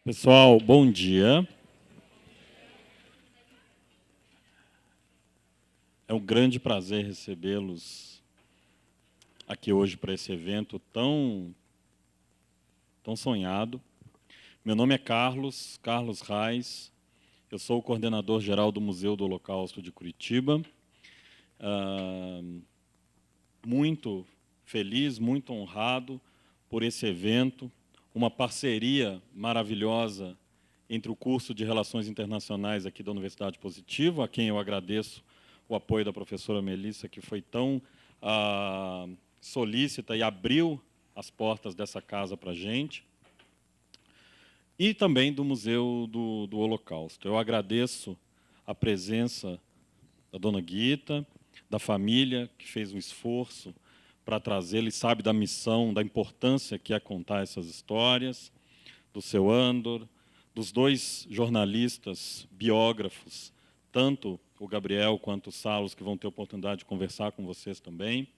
Pessoal, bom dia. É um grande prazer recebê-los aqui hoje para esse evento tão sonhado. Meu nome é Carlos Reis. Eu sou o coordenador geral do Museu do Holocausto de Curitiba. Muito feliz, muito honrado por esse evento, uma parceria maravilhosa entre o curso de Relações Internacionais aqui da Universidade Positivo, a quem eu agradeço o apoio da professora Melissa, que foi tão solícita e abriu as portas dessa casa para a gente, e também do Museu do Holocausto. Eu agradeço a presença da dona Guita, da família, que fez um esforço para trazê-lo e sabe da missão, da importância que é contar essas histórias, do seu Andor, dos dois jornalistas, biógrafos, tanto o Gabriel quanto o Salos, que vão ter a oportunidade de conversar com vocês também,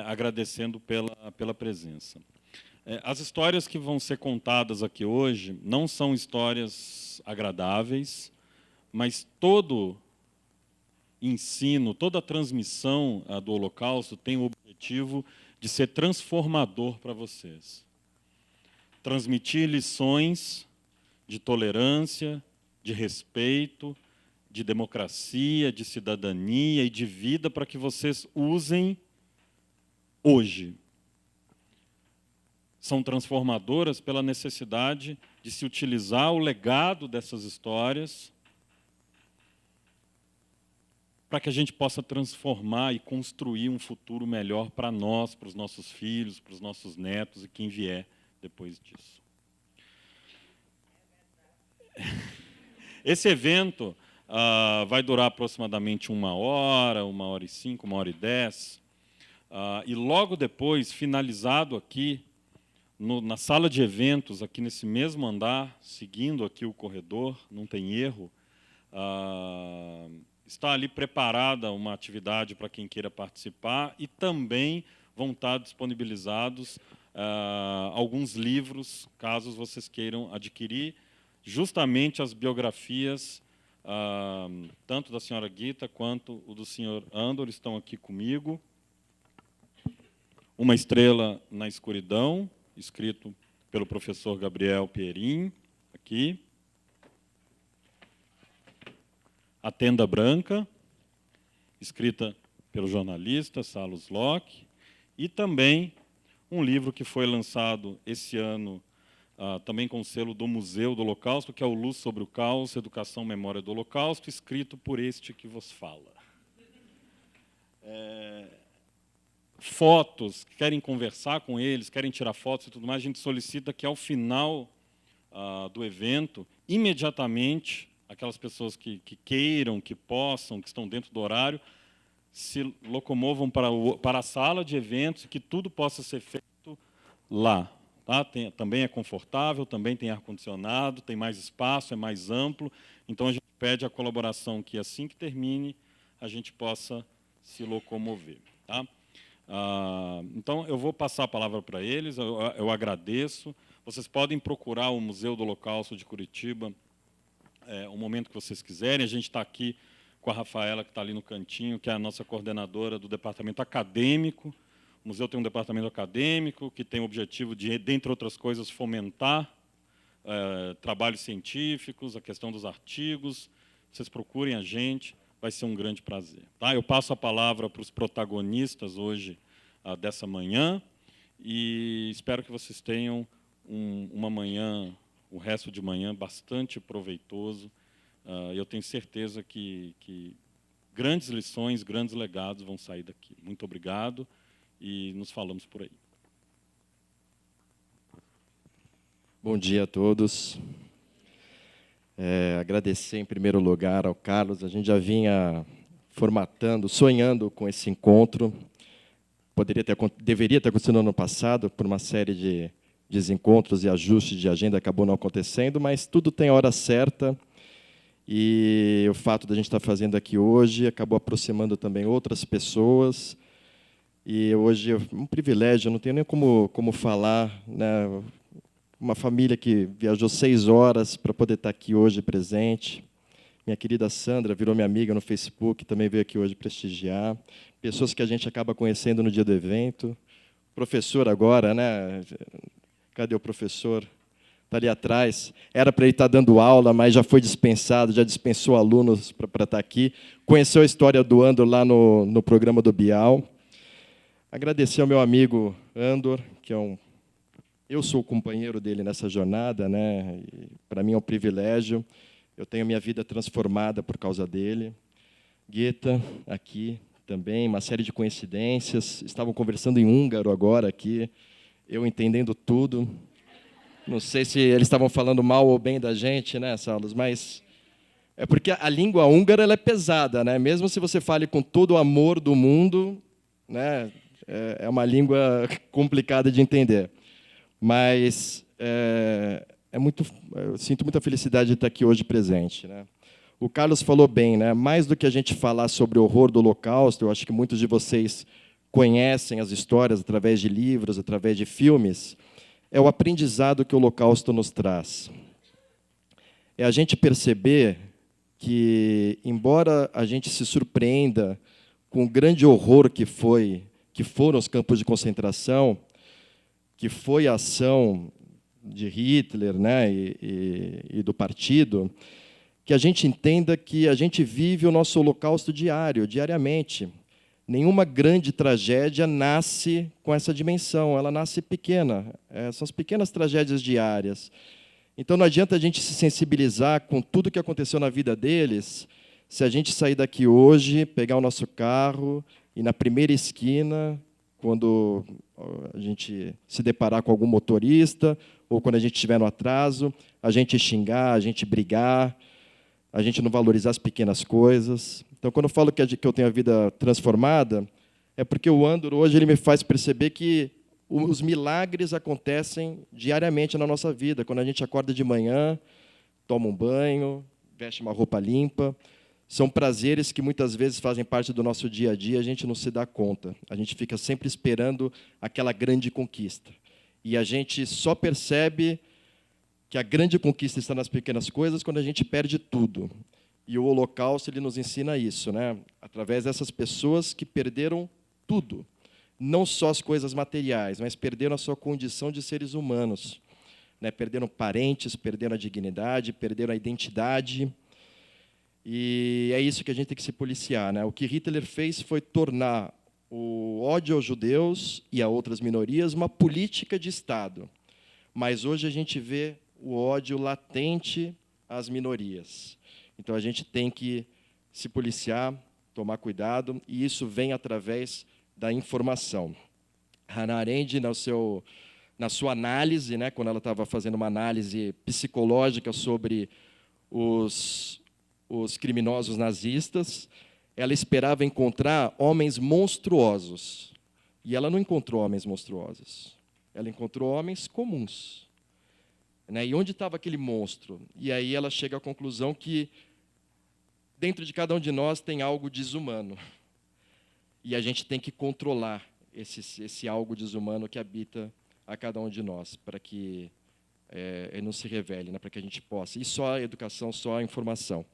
agradecendo pela presença. As histórias que vão ser contadas aqui hoje não são histórias agradáveis, mas todo ensino, toda a transmissão do Holocausto tem o objetivo de ser transformador para vocês. Transmitir lições de tolerância, de respeito, de democracia, de cidadania e de vida para que vocês usem hoje. São transformadoras pela necessidade de se utilizar o legado dessas histórias para que a gente possa transformar e construir um futuro melhor para nós, para os nossos filhos, para os nossos netos e quem vier depois disso. Esse evento vai durar aproximadamente 1 hora, 1h05, 1h10. E logo depois, finalizado aqui, na sala de eventos, aqui nesse mesmo andar, seguindo aqui o corredor, não tem erro, está ali preparada uma atividade para quem queira participar e também vão estar disponibilizados alguns livros, caso vocês queiram adquirir, justamente as biografias, tanto da senhora Guita quanto o do senhor Andor, estão aqui comigo. Uma Estrela na Escuridão, escrito pelo professor Gabriel Pierin, aqui. A Tenda Branca, escrita pelo jornalista Salos Locke, e também um livro que foi lançado esse ano, também com o selo do Museu do Holocausto, que é o Luz sobre o Caos, Educação, Memória do Holocausto, escrito por este que vos fala. Fotos, querem conversar com eles, querem tirar fotos e tudo mais, a gente solicita que, ao final do evento, imediatamente, aquelas pessoas que queiram, que possam, que estão dentro do horário, se locomovam para a sala de eventos e que tudo possa ser feito lá. Tá? Também é confortável, também tem ar-condicionado, tem mais espaço, é mais amplo. Então, a gente pede a colaboração que, assim que termine, a gente possa se locomover. Tá? Então, eu vou passar a palavra para eles, eu agradeço. Vocês podem procurar o Museu do Holocausto de Curitiba o momento que vocês quiserem. A gente está aqui com a Rafaela, que está ali no cantinho, que é a nossa coordenadora do departamento acadêmico. O museu tem um departamento acadêmico que tem o objetivo de, dentre outras coisas, fomentar trabalhos científicos, a questão dos artigos. Vocês procurem a gente, vai ser um grande prazer. Tá? Eu passo a palavra para os protagonistas hoje dessa manhã e espero que vocês tenham uma manhã, o resto de manhã, bastante proveitoso. Eu tenho certeza que grandes lições, grandes legados vão sair daqui. Muito obrigado e nos falamos por aí. Bom dia a todos. Agradecer, em primeiro lugar, ao Carlos. A gente já vinha formatando, sonhando com esse encontro. Deveria ter acontecido no ano passado, por uma série de desencontros e ajustes de agenda, acabou não acontecendo, mas tudo tem a hora certa. E o fato de a gente estar fazendo aqui hoje acabou aproximando também outras pessoas. E hoje é um privilégio, eu não tenho nem como falar, né, uma família que viajou 6 horas para poder estar aqui hoje presente. Minha querida Sandra virou minha amiga no Facebook, também veio aqui hoje prestigiar. Pessoas que a gente acaba conhecendo no dia do evento. Professor agora, né? Cadê o professor? Está ali atrás. Era para ele estar dando aula, mas já foi dispensado, já dispensou alunos para estar aqui. Conheceu a história do Andor lá no programa do Bial. Agradecer ao meu amigo Andor, que é eu sou o companheiro dele nessa jornada, né? Para mim é um privilégio. Eu tenho minha vida transformada por causa dele. Gueta, aqui também, uma série de coincidências. Estavam conversando em húngaro agora aqui, eu entendendo tudo. Não sei se eles estavam falando mal ou bem da gente, né, Saulos? Mas é porque a língua húngara ela é pesada, né? Mesmo se você fale com todo o amor do mundo, né? É uma língua complicada de entender. Mas eu sinto muita felicidade de estar aqui hoje presente, né? O Carlos falou bem, né? Mais do que a gente falar sobre o horror do Holocausto, eu acho que muitos de vocês conhecem as histórias através de livros, através de filmes, é o aprendizado que o Holocausto nos traz. É a gente perceber que, embora a gente se surpreenda com o grande horror que foram os campos de concentração, que foi a ação de Hitler, né, e do partido, que a gente entenda que a gente vive o nosso holocausto diariamente. Nenhuma grande tragédia nasce com essa dimensão, ela nasce pequena. São as pequenas tragédias diárias. Então, não adianta a gente se sensibilizar com tudo que aconteceu na vida deles, se a gente sair daqui hoje, pegar o nosso carro e, na primeira esquina, quando a gente se deparar com algum motorista, ou quando a gente estiver no atraso, a gente xingar, a gente brigar, a gente não valorizar as pequenas coisas. Então, quando eu falo que eu tenho a vida transformada, é porque o Andor hoje ele me faz perceber que os milagres acontecem diariamente na nossa vida. Quando a gente acorda de manhã, toma um banho, veste uma roupa limpa, são prazeres que muitas vezes fazem parte do nosso dia a dia, a gente não se dá conta. A gente fica sempre esperando aquela grande conquista. E a gente só percebe que a grande conquista está nas pequenas coisas quando a gente perde tudo. E o Holocausto ele nos ensina isso, né? Através dessas pessoas que perderam tudo. Não só as coisas materiais, mas perderam a sua condição de seres humanos. Né? Perderam parentes, perderam a dignidade, perderam a identidade. E é isso que a gente tem que se policiar, né? O que Hitler fez foi tornar o ódio aos judeus e a outras minorias uma política de Estado. Mas hoje a gente vê o ódio latente às minorias. Então a gente tem que se policiar, tomar cuidado, e isso vem através da informação. Hannah Arendt, na sua análise, né, quando ela estava fazendo uma análise psicológica sobre os criminosos nazistas, ela esperava encontrar homens monstruosos. E ela não encontrou homens monstruosos. Ela encontrou homens comuns. Né? E onde estava aquele monstro? E aí ela chega à conclusão que dentro de cada um de nós tem algo desumano. E a gente tem que controlar esse algo desumano que habita a cada um de nós, para que ele não se revele, né? Para que a gente possa. E só a educação, só a informação.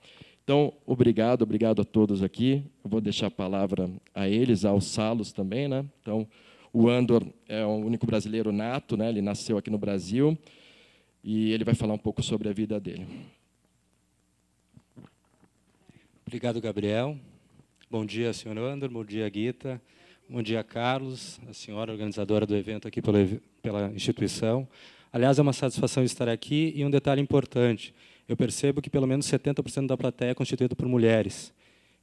Então, obrigado a todos aqui. Eu vou deixar a palavra a eles, aos Salos também, né? Então, o Andor é o único brasileiro nato, né? Ele nasceu aqui no Brasil e ele vai falar um pouco sobre a vida dele. Obrigado, Gabriel. Bom dia, senhor Andor. Bom dia, Guita. Bom dia, Carlos, a senhora organizadora do evento aqui pela instituição. Aliás, é uma satisfação estar aqui e um detalhe importante. Eu percebo que pelo menos 70% da plateia é constituída por mulheres.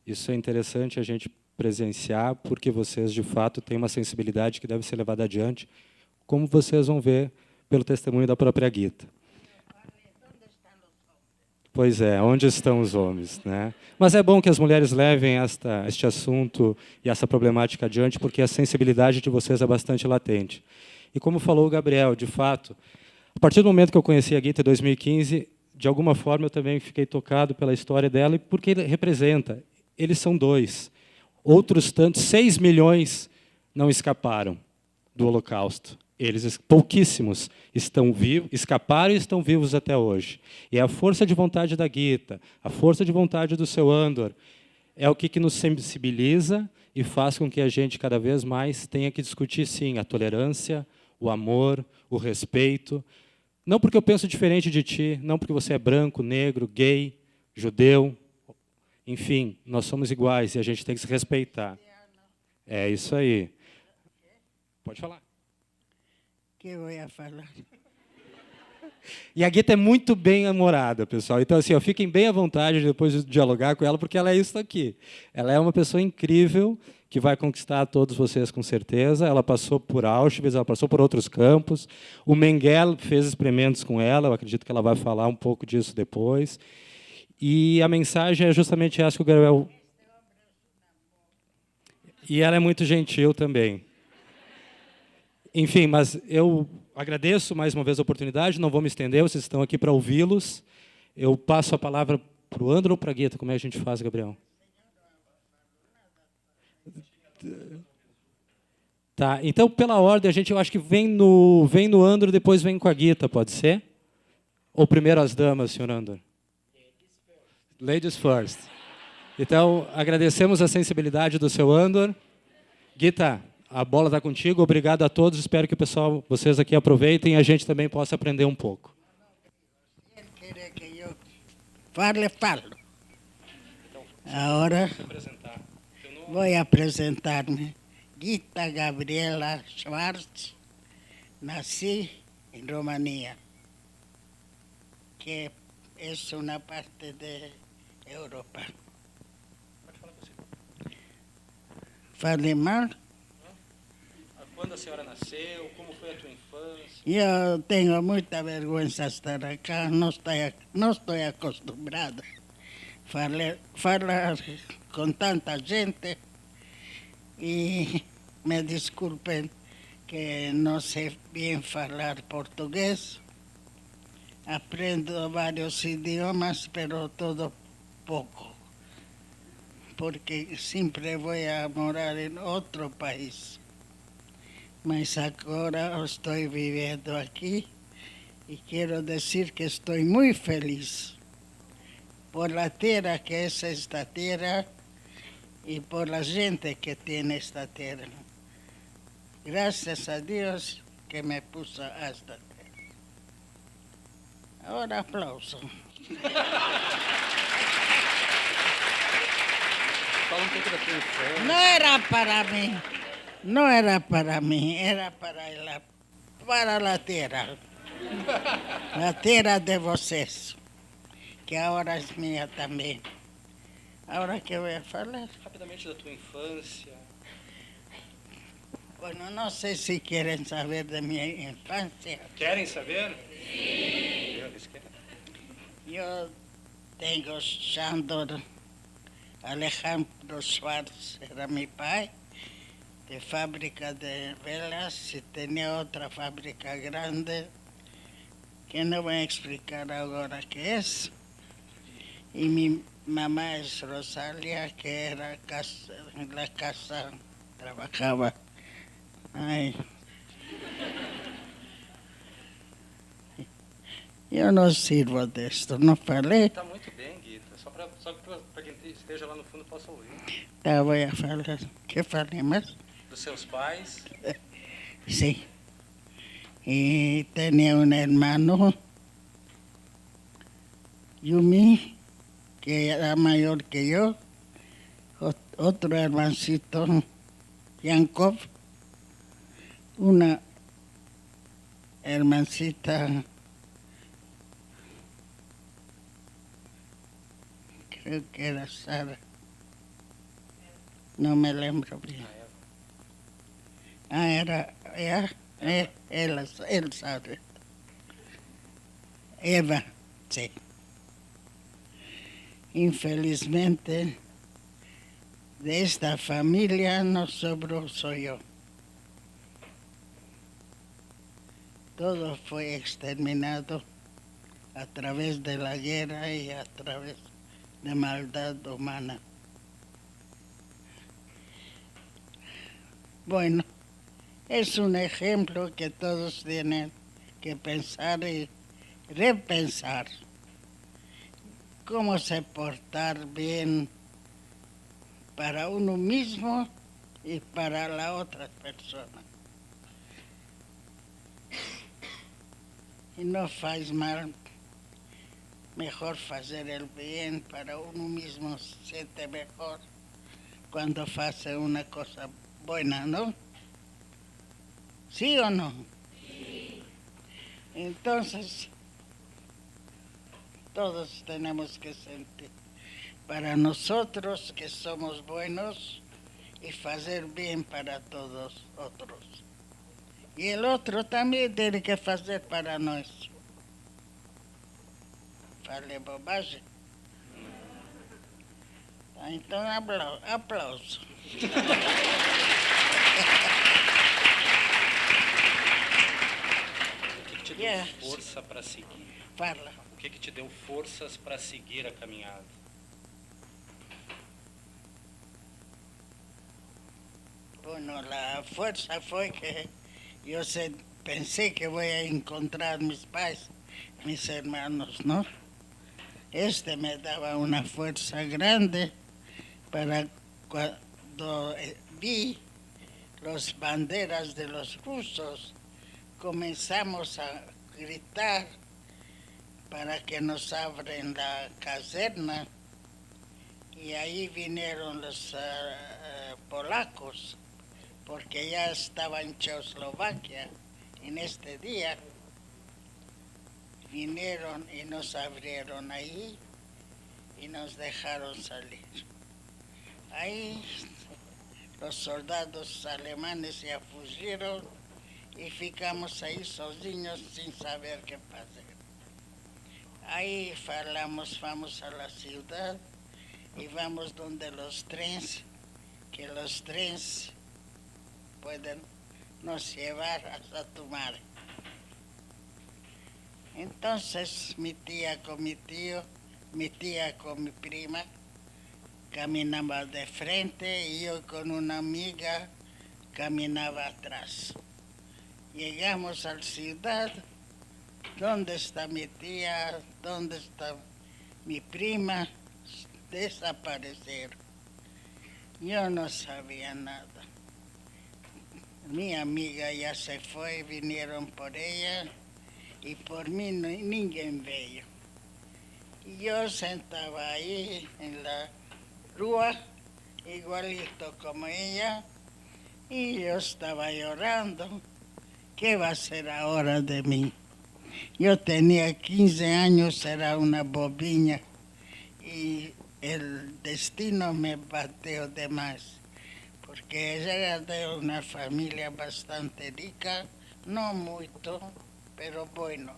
Isso é interessante a gente presenciar, porque vocês, de fato, têm uma sensibilidade que deve ser levada adiante, como vocês vão ver pelo testemunho da própria Guita. Pois é, onde estão os homens, né? Mas é bom que as mulheres levem este assunto e essa problemática adiante, porque a sensibilidade de vocês é bastante latente. E como falou o Gabriel, de fato, a partir do momento que eu conheci a Guita em 2015, de alguma forma eu também fiquei tocado pela história dela, e porque ele representa. Eles são 2. Outros tantos, 6 milhões, não escaparam do Holocausto. Pouquíssimos estão vivos, escaparam e estão vivos até hoje. E a força de vontade da Gita, a força de vontade do seu Andor, é o que nos sensibiliza e faz com que a gente cada vez mais tenha que discutir, sim, a tolerância, o amor, o respeito. Não porque eu penso diferente de ti, não porque você é branco, negro, gay, judeu, enfim, nós somos iguais e a gente tem que se respeitar. É isso aí. Pode falar. Que eu ia falar? E a Gita é muito bem-humorada, pessoal. Então, assim, fiquem bem à vontade depois de dialogar com ela, porque ela é isso aqui. Ela é uma pessoa incrível, que vai conquistar todos vocês com certeza. Ela passou por Auschwitz, ela passou por outros campos. O Mengele fez experimentos com ela, eu acredito que ela vai falar um pouco disso depois. E a mensagem é justamente essa que o Gabriel... E ela é muito gentil também. Enfim, mas eu agradeço mais uma vez a oportunidade, não vou me estender, vocês estão aqui para ouvi-los. Eu passo a palavra para o Andro ou para a Gita? Como é que a gente faz, Gabriel? Tá, então, pela ordem, eu acho que vem no Andro, depois vem com a Gita, pode ser? Ou primeiro as damas, senhor Andor? Ladies first. Então, agradecemos a sensibilidade do seu Andor. Gita, a bola está contigo. Obrigado a todos. Espero que o pessoal, vocês aqui aproveitem e a gente também possa aprender um pouco. Ele quer que eu falo. Agora vou apresentar-me. Gita Gabriela Schwartz. Nasci em Romania, que é uma parte da Europa. Falei mal? Quando a senhora nasceu? Como foi a tua infância? Eu tenho muita vergonha de estar aqui, não estou acostumbrada a falar com tanta gente e me desculpem que não sei bem falar português. Aprendo vários idiomas, mas todo pouco, porque sempre vou a morar em outro país. Mas agora estou vivendo aqui e quero dizer que estou muito feliz por a terra que é esta terra e por a gente que tem esta terra. Graças a Deus que me puso a esta terra. Agora aplauso. Fala um pouco da tua infância. Não era para mim. Não era para mim, era para a terra. A terra de vocês, que agora é minha também. Agora que eu ia falar. Rapidamente da tua infância. Bueno, não sei se querem saber da minha infância. Querem saber? Sim. Eles querem. Eu tenho Sandor Alejandro Schwartz, era meu pai, de fábrica de velas, e tinha outra fábrica grande, que não vou explicar agora que é. E minha mamãe é Rosália, que era na casa, trabalhava. Ai. Eu não sirvo disto, não falei? Está muito bem, Gita. Só para quem esteja lá no fundo possa ouvir. Tá, vou falar. Que falei mais? Dos seus pais. Sí. Y tenía un hermano, Yumi, que era mayor que yo, otro hermancito, Yankov, una hermancita, creo que era Sara, no me lembro bien. Era, él sabe. Eva, sí. Infelizmente, de esta familia no sobró soy yo. Todo fue exterminado a través de la guerra y a través de maldad humana. Bueno, Es un ejemplo que todos tienen que pensar y repensar cómo se portar bien para uno mismo y para la otra persona. Y no faz mal, mejor hacer el bien para uno mismo, se siente mejor cuando hace una cosa buena, ¿no? ¿Sí o no? Sí. Entonces, todos tenemos que sentir para nosotros que somos buenos y hacer bien para todos otros. Y el otro también tiene que hacer para nosotros. Fale bobagem. Então, aplauso. O que te deu Yeah. força para seguir? Fala. O que te deu forças para seguir a caminhada? Bueno, la fuerza fue que yo pensé que voy a encontrar mis pais, mis hermanos, ¿no? Este me daba una fuerza grande para cuando vi las banderas de los rusos, comenzamos a gritar para que nos abren la caserna y ahí vinieron los polacos, porque ya estaba en Checoslovaquia en este día. Vinieron y nos abrieron ahí y nos dejaron salir. Ahí los soldados alemanes se fugiron y ficamos ahí sozinhos sin saber qué hacer. Ahí vamos a la ciudad y vamos donde los trenes, que los trenes pueden nos llevar hasta Tumaré. Entonces mi tía con mi tío, mi tía con mi prima, caminaba de frente y yo con una amiga caminaba atrás. Llegamos a la ciudad, ¿dónde está mi tía? ¿Dónde está mi prima? Desaparecieron. Yo no sabía nada. Mi amiga ya se fue, vinieron por ella y por mí ninguém veio. Y yo sentaba ahí en la rúa, igualito como ella, y yo estaba llorando. ¿Qué va a ser ahora de mí? Yo tenía 15 años, era una bobiña, y el destino me bateó de más, porque ella era de una familia bastante rica, no mucho, pero bueno,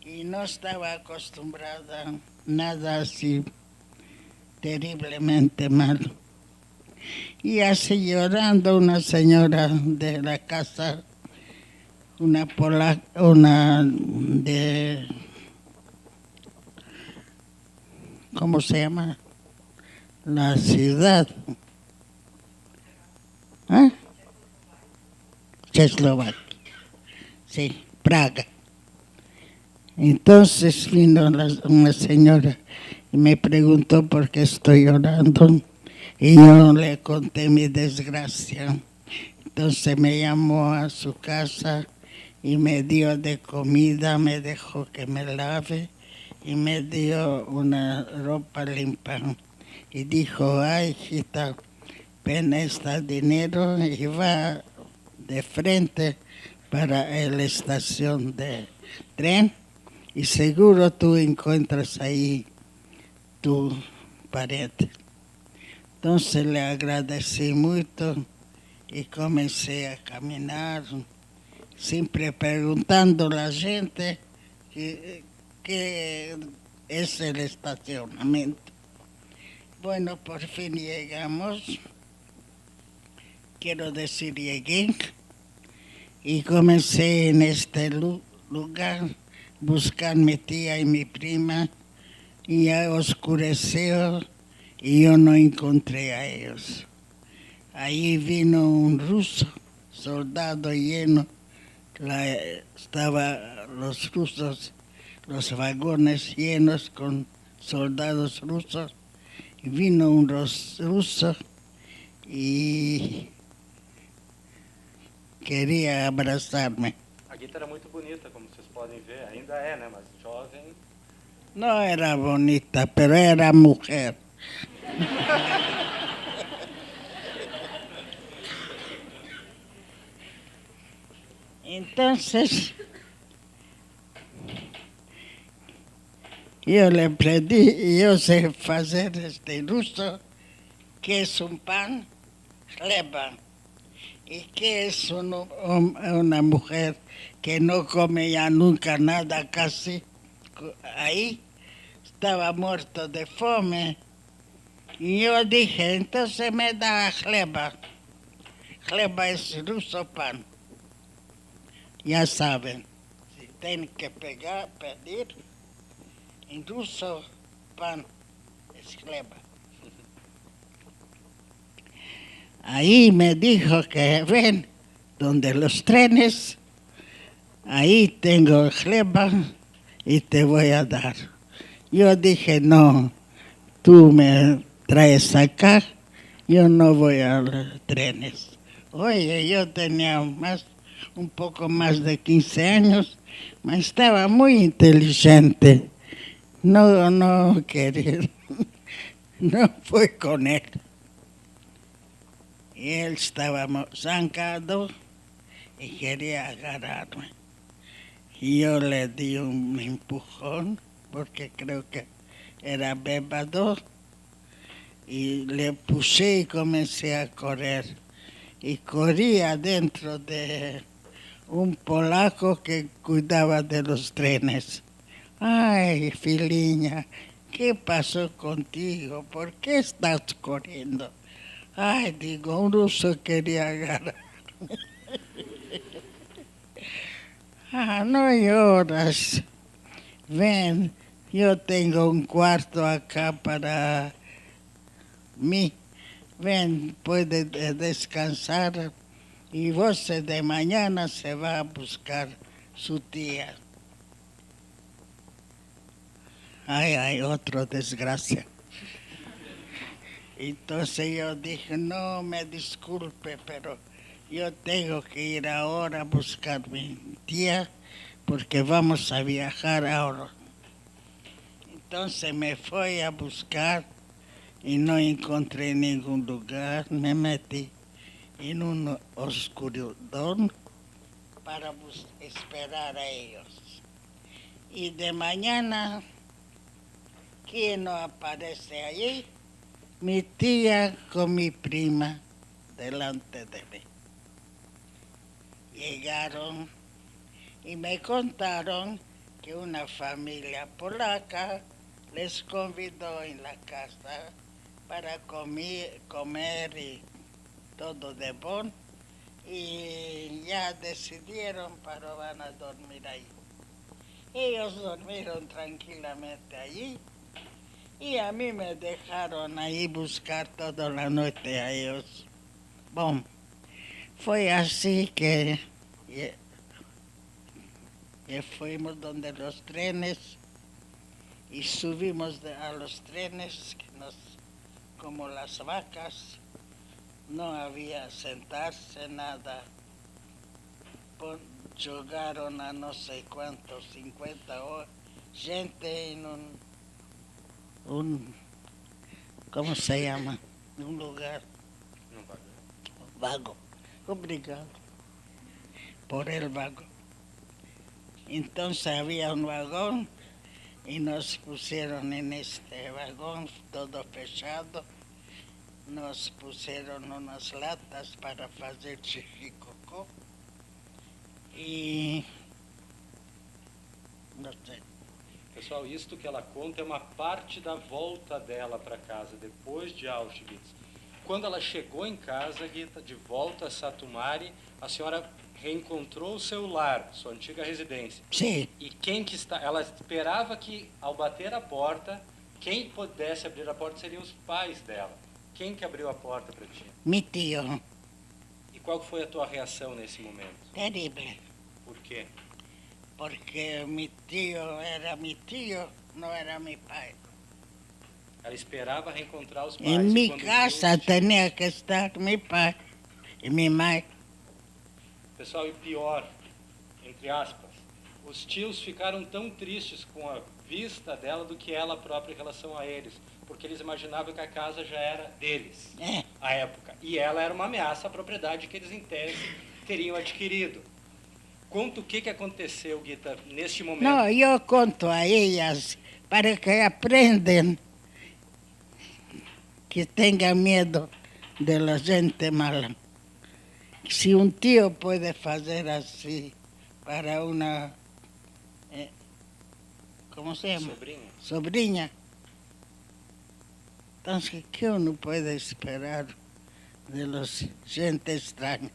y no estaba acostumbrada a nada así terriblemente malo. Y así llorando una señora de la casa, una de, ¿cómo se llama? La ciudad. ¿Ah? Checoslovaquia. Sí, Praga. Entonces vino una señora y me preguntó por qué estoy llorando. Y yo le conté mi desgracia. Entonces me llamó a su casa y me dio de comida, me dejó que me lave y me dio una ropa limpia. Y dijo, ay, hijita, ven este dinero y va de frente para la estación de tren y seguro tú encuentras ahí tu pariente. Entonces le agradecí mucho y comencé a caminar, siempre preguntando a la gente qué es el estacionamiento. Bueno, por fin llegamos, quiero decir llegué, y comencé en este lugar buscar a mi tía y mi prima, y ya oscureció y yo no encontré a ellos. Ahí vino un ruso soldados llenos, estaban los rusos, los vagones llenos con soldados rusos. Y vino un ruso y queria abraçar-me. A Guita era muito bonita, como vocês podem ver. Ainda é, né? Mas jovem. Não era bonita, pero era mulher. Entonces, eu lhe pedi, eu sei fazer este russo, que é um pão, leva. E que é uma mulher que não come já nunca nada, casi. Aí estava morto de fome. E eu dije, então me dá chleba. Chleba é russo pão. Já sabem, se tem que pegar, pedir, em russo pão é chleba. Ahí me dijo que ven, donde los trenes, ahí tengo chleba y te voy a dar. Yo dije, no, tú me traes acá, yo no voy a los trenes. Oye, yo tenía un poco más de 15 años, pero estaba muy inteligente. No quería, no fue con él. Y él estaba zancado y quería agarrarme. Y yo le di un empujón, porque creo que era bebado, y le puse y comencé a correr. Y corría dentro de un polaco que cuidaba de los trenes. Ay, filhinha, ¿qué pasó contigo? ¿Por qué estás corriendo? Ay, digo, un ruso quería agarrar. No lloras. Ven, yo tengo un cuarto acá para mí. Ven, puede descansar. Y vos de mañana se va a buscar su tía. Ay, otra desgracia. Entonces yo dije, no me disculpe, pero yo tengo que ir ahora a buscar a mi tía porque vamos a viajar ahora. Entonces me fui a buscar y no encontré ningún lugar. Me metí en un oscuridón para esperar a ellos. Y de mañana, ¿quién no aparece allí? Mi tía con mi prima delante de mí. Llegaron y me contaron que una familia polaca les convidó en la casa para comer y todo de bon. Y ya decidieron para van a dormir ahí. Ellos durmieron tranquilamente allí. Y a mí me dejaron ahí buscar toda la noche a ellos. Bom, fue así que fuimos donde los trenes y subimos a los trenes, como las vacas, no había sentarse nada. Jugaron a no sé cuántos, 50 gente en un ¿cómo se llama? Un lugar. Vago. Obrigado. Por el vago. Entonces había un vagón y nos pusieron en este vagón todo fechado. Nos pusieron unas latas para hacer chicocó. E não sei. Pessoal, isto que ela conta é uma parte da volta dela para casa, depois de Auschwitz. Quando ela chegou em casa, Guita, de volta a Satu Mare, a senhora reencontrou o seu lar, sua antiga residência. Sim. E quem que está... Ela esperava que, ao bater a porta, quem pudesse abrir a porta seriam os pais dela. Quem que abriu a porta para ti? Meu tio. E qual foi a tua reação nesse momento? Terrible, Por quê? porque mi tío era mi tío, no era mi pai. Ela esperava reencontrar os pais. En e mi quando casa viu, tenía que estar mi pai y mi mãe. pessoal, e pior, entre aspas, os tios ficaram tão tristes com a vista dela do que ela própria em relação a eles, porque eles imaginavam que a casa já era deles, É. à época. E ela era uma ameaça à propriedade que eles, em tese, teriam adquirido. Conta o que aconteceu, Guita, neste momento. No, yo conto a ellas para que aprenden que tengan miedo de la gente mala. Si un tío puede hacer así para una, ¿cómo se llama? Sobrinha. Sobrinha. Entonces, ¿qué uno puede esperar de los gente extraña?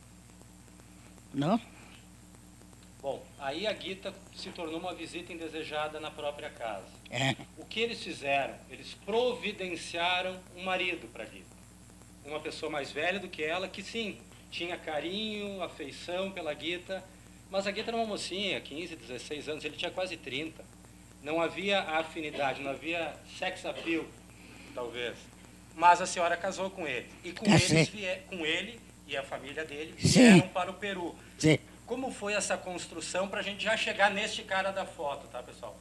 ¿No? Bom, aí a Guita se tornou uma visita indesejada na própria casa. É. O que eles fizeram? Eles providenciaram um marido para a Guita. Uma pessoa mais velha do que ela, que sim, tinha carinho, afeição pela Guita, mas a Guita era uma mocinha, 15, 16 anos, ele tinha quase 30. Não havia afinidade, não havia sex appeal, talvez. Mas a senhora casou com ele. E com, com ele e a família dele vieram para o Peru. Sim. Como foi essa construção para a gente já chegar neste cara da foto, tá, pessoal?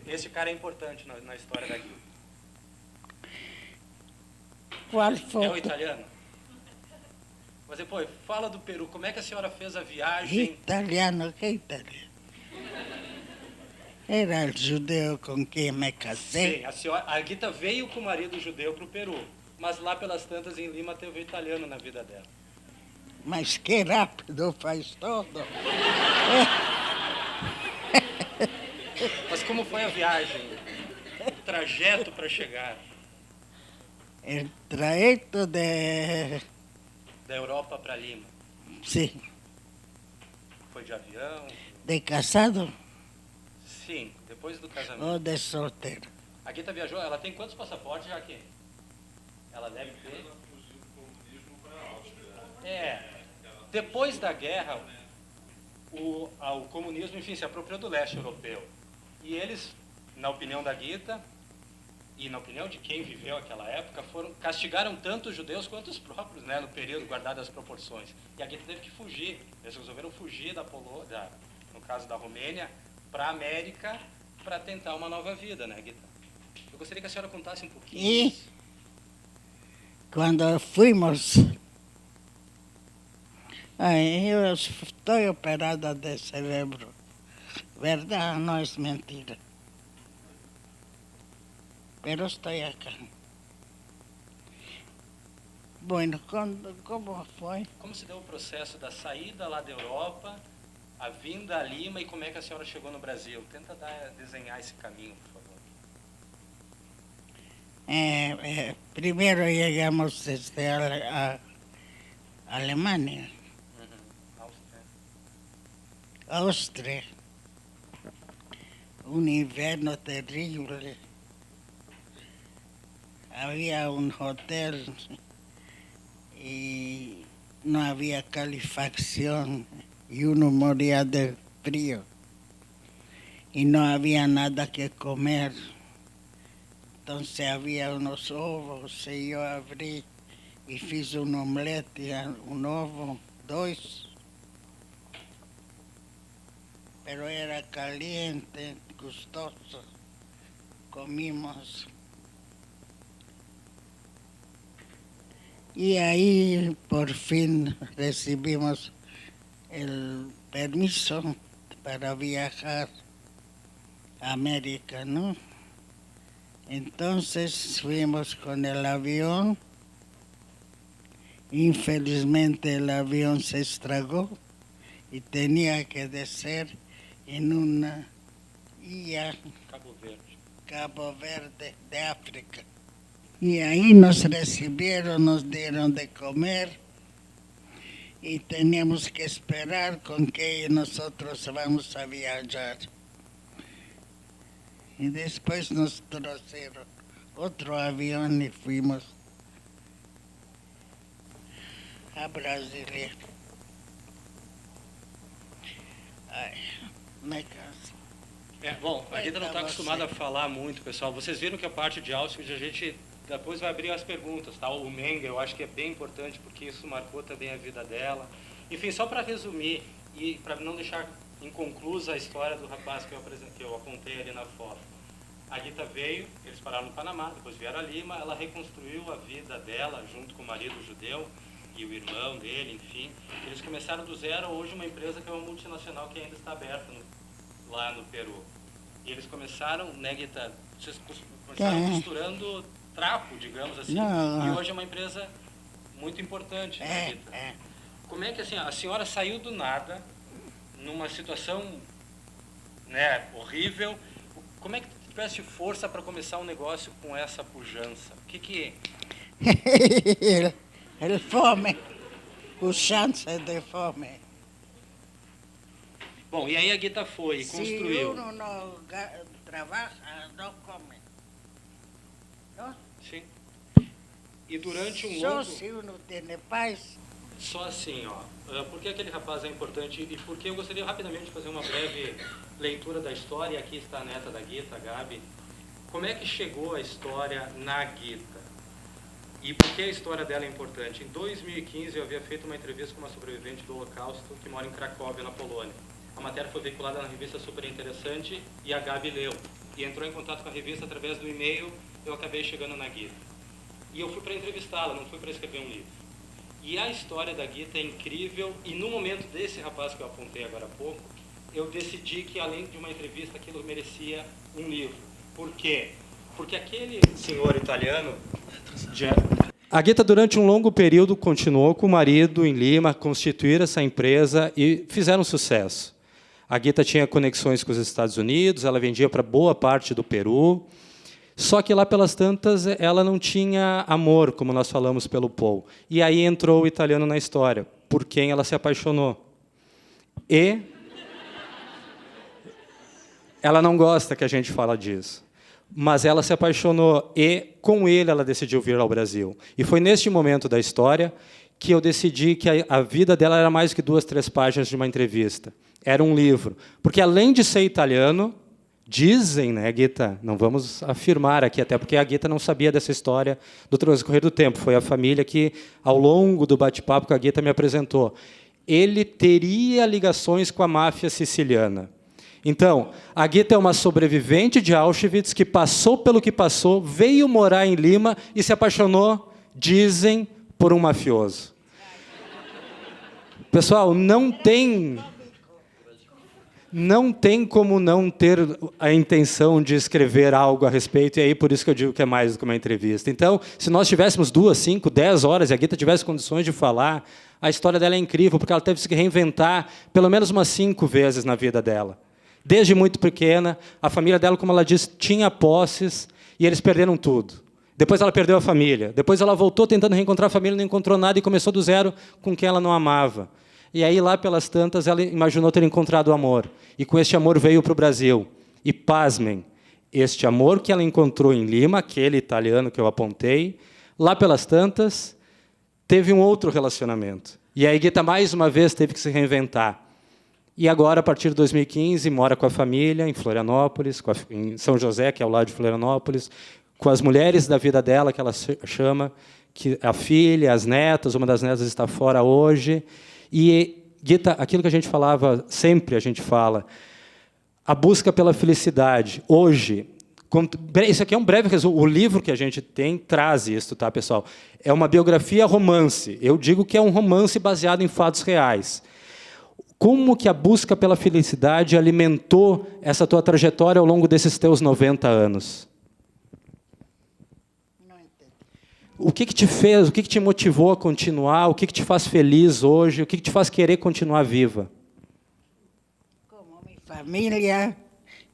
Esse cara é importante na história da Guita. Qual foi? É o italiano? Mas depois, fala do Peru. Como é que a senhora fez a viagem? Italiano, que italiano? Era o judeu com quem me casei. Sim, a Guita veio com o marido judeu para o Peru, mas lá pelas tantas em Lima teve o italiano na vida dela. Mas que rápido faz tudo. Mas como foi a viagem? O trajeto para chegar? O trajeto da Europa para Lima. Sim. Foi de avião? De casado? Sim, depois do casamento. Ou de solteiro? A Guita viajou, ela tem quantos passaportes já aqui? Ela deve ter. Depois da guerra, o comunismo, enfim, se apropriou do leste europeu. E eles, na opinião da Guita, e na opinião de quem viveu aquela época, castigaram tanto os judeus quanto os próprios, né, no período, guardadas as proporções. E a Guita teve que fugir. Eles resolveram fugir da Polônia, no caso da Romênia, para a América, para tentar uma nova vida, né, Guita? Eu gostaria que a senhora contasse um pouquinho. E quando fomos, eu estou operada de cerebro. Verdade, não é mentira. Pero estou acá. Bueno, como foi? Como se deu o processo da saída lá da Europa, a vinda a Lima e como é que a senhora chegou no Brasil? Tenta desenhar esse caminho, por favor. Primeiro chegamos desde a Alemanha, Áustria. Um inverno terrível. Havia um hotel e não havia calefacção e uno moria de frio. E não havia nada que comer. Então havia uns ovos e eu abri e fiz um omelete, um ovo, 2. Pero era caliente, gostoso. Comimos. E aí, por fim, recebimos o permisso para viajar à América, não? Então, fuimos com o avião. Infelizmente, o avião se estragou e tinha que descer em uma ilha, Cabo Verde de África. E aí nos receberam, nos deram de comer e tínhamos que esperar com que nós vamos a viajar. E depois nos trouxeram outro avião e fomos a Brasília. Ai, me canso. Bom, a Guita não está Então, acostumada a você. falar muito, pessoal. Vocês viram que a parte de Auschwitz a gente depois vai abrir as perguntas, tá? O Mengele, eu acho que é bem importante porque isso marcou também a vida dela. Enfim, só para resumir e para não deixar inconclusa a história do rapaz que eu apontei ali na foto. A Guita veio, eles pararam no Panamá, depois vieram a Lima, ela reconstruiu a vida dela junto com o marido judeu e o irmão dele, enfim. Eles começaram do zero, hoje uma empresa que é uma multinacional que ainda está aberta lá no Peru. E eles começaram, né, Guita? Vocês começaram costurando trapo, digamos assim. Não. E hoje é uma empresa muito importante, né, Guita? Como é que assim, a senhora saiu do nada, numa situação, né, horrível? Como é que tu tivesse força para começar um negócio com essa pujança? O que El fome, o chance de fome. Bom, e aí a Guita foi e Se construiu. uno não trabalha, não come. Não? Sim. E durante um Só longo... se uno tem paz. Só assim, ó. Por que aquele rapaz é importante e por que eu gostaria rapidamente de fazer uma breve leitura da história. Aqui está a neta da Guita, a Gabi. Como é que chegou a história na Guita? E por que a história dela é importante? Em 2015 eu havia feito uma entrevista com uma sobrevivente do Holocausto que mora em Cracóvia, na Polônia. A matéria foi veiculada na revista Super Interessante e a Gabi leu. E entrou em contato com a revista através do e-mail, eu acabei chegando na Guita. E eu fui para entrevistá-la, não fui para escrever um livro. E a história da Guita é incrível, e no momento desse rapaz que eu apontei agora há pouco, eu decidi que além de uma entrevista, aquilo merecia um livro. Por quê? Porque aquele senhor italiano... A Guita, durante um longo período, continuou com o marido em Lima, constituíram essa empresa e fizeram sucesso. A Guita tinha conexões com os Estados Unidos, ela vendia para boa parte do Peru, só que lá pelas tantas ela não tinha amor, como nós falamos pelo Paul. E aí entrou o italiano na história, por quem ela se apaixonou. E ela não gosta que a gente fala disso. Mas ela se apaixonou e, com ele, ela decidiu vir ao Brasil. E foi neste momento da história que eu decidi que a vida dela era mais que 2, 3 páginas de uma entrevista. Era um livro. Porque, além de ser italiano, dizem, né, Guita? Não vamos afirmar aqui, até porque a Guita não sabia dessa história do transcorrer do tempo. Foi a família que, ao longo do bate-papo que a Guita me apresentou, ele teria ligações com a máfia siciliana. Então, a Guita é uma sobrevivente de Auschwitz que passou pelo que passou, veio morar em Lima e se apaixonou, dizem, por um mafioso. Pessoal, não tem como não ter a intenção de escrever algo a respeito, e aí por isso que eu digo que é mais do que uma entrevista. Então, se nós tivéssemos 2, 5, 10 horas e a Guita tivesse condições de falar, a história dela é incrível, porque ela teve que se reinventar pelo menos umas 5 vezes na vida dela. Desde muito pequena, a família dela, como ela disse, tinha posses e eles perderam tudo. Depois ela perdeu a família. Depois ela voltou tentando reencontrar a família, não encontrou nada e começou do zero com quem ela não amava. E aí, lá pelas tantas, ela imaginou ter encontrado o amor. E com este amor veio para o Brasil. E, pasmem, este amor que ela encontrou em Lima, aquele italiano que eu apontei, lá pelas tantas, teve um outro relacionamento. E a Guita, mais uma vez, teve que se reinventar. E agora, a partir de 2015, mora com a família em Florianópolis, em São José, que é ao lado de Florianópolis, com as mulheres da vida dela, que ela chama, que a filha, as netas, uma das netas está fora hoje. E, Guita, aquilo que a gente falava, sempre a gente fala, a busca pela felicidade. Hoje, isso aqui é um breve resumo, o livro que a gente tem traz isso, tá, pessoal? É uma biografia romance. Eu digo que é um romance baseado em fatos reais. Como que a busca pela felicidade alimentou essa tua trajetória ao longo desses teus 90 anos? Não entendo. O que te fez, o que te motivou a continuar, o que te faz feliz hoje, o que te faz querer continuar viva? Como minha família,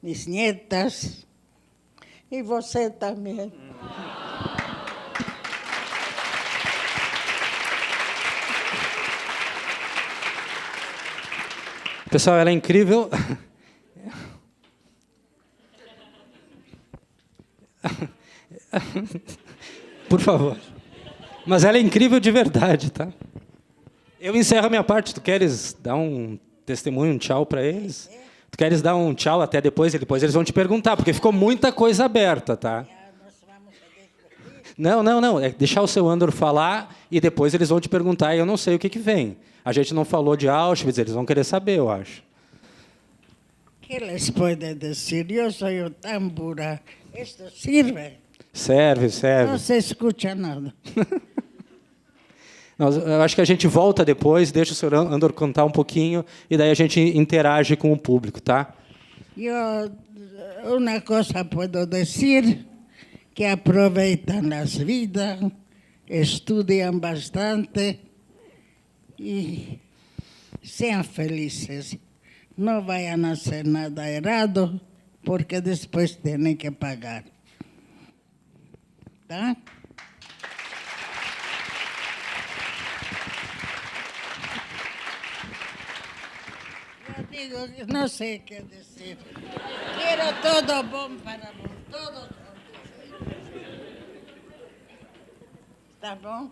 minhas netas e você também. Pessoal, ela é incrível. Por favor. Mas ela é incrível de verdade, tá? Eu encerro a minha parte. Tu queres dar um testemunho, um tchau para eles? Tu queres dar um tchau até depois? E depois eles vão te perguntar, porque ficou muita coisa aberta, tá? Não. É deixar o seu Andor falar e depois eles vão te perguntar e eu não sei o que vem. A gente não falou de Auschwitz, eles vão querer saber, eu acho. ¿Qué les puede decir? Yo soy tan pura. Esto sirve. Serve. No se escucha nada. Eu acho que a gente volta depois, deixa o senhor Andor contar um pouquinho e daí a gente interage com o público, tá? Yo una cosa puedo decir, que aproveitan las vidas, estudian bastante y sean felices. No vayan a hacer nada errado, porque después tienen que pagar. ¿Tá? Yo digo, no sé qué decir. Quiero todo bom para vos, todo. ¿Está bom?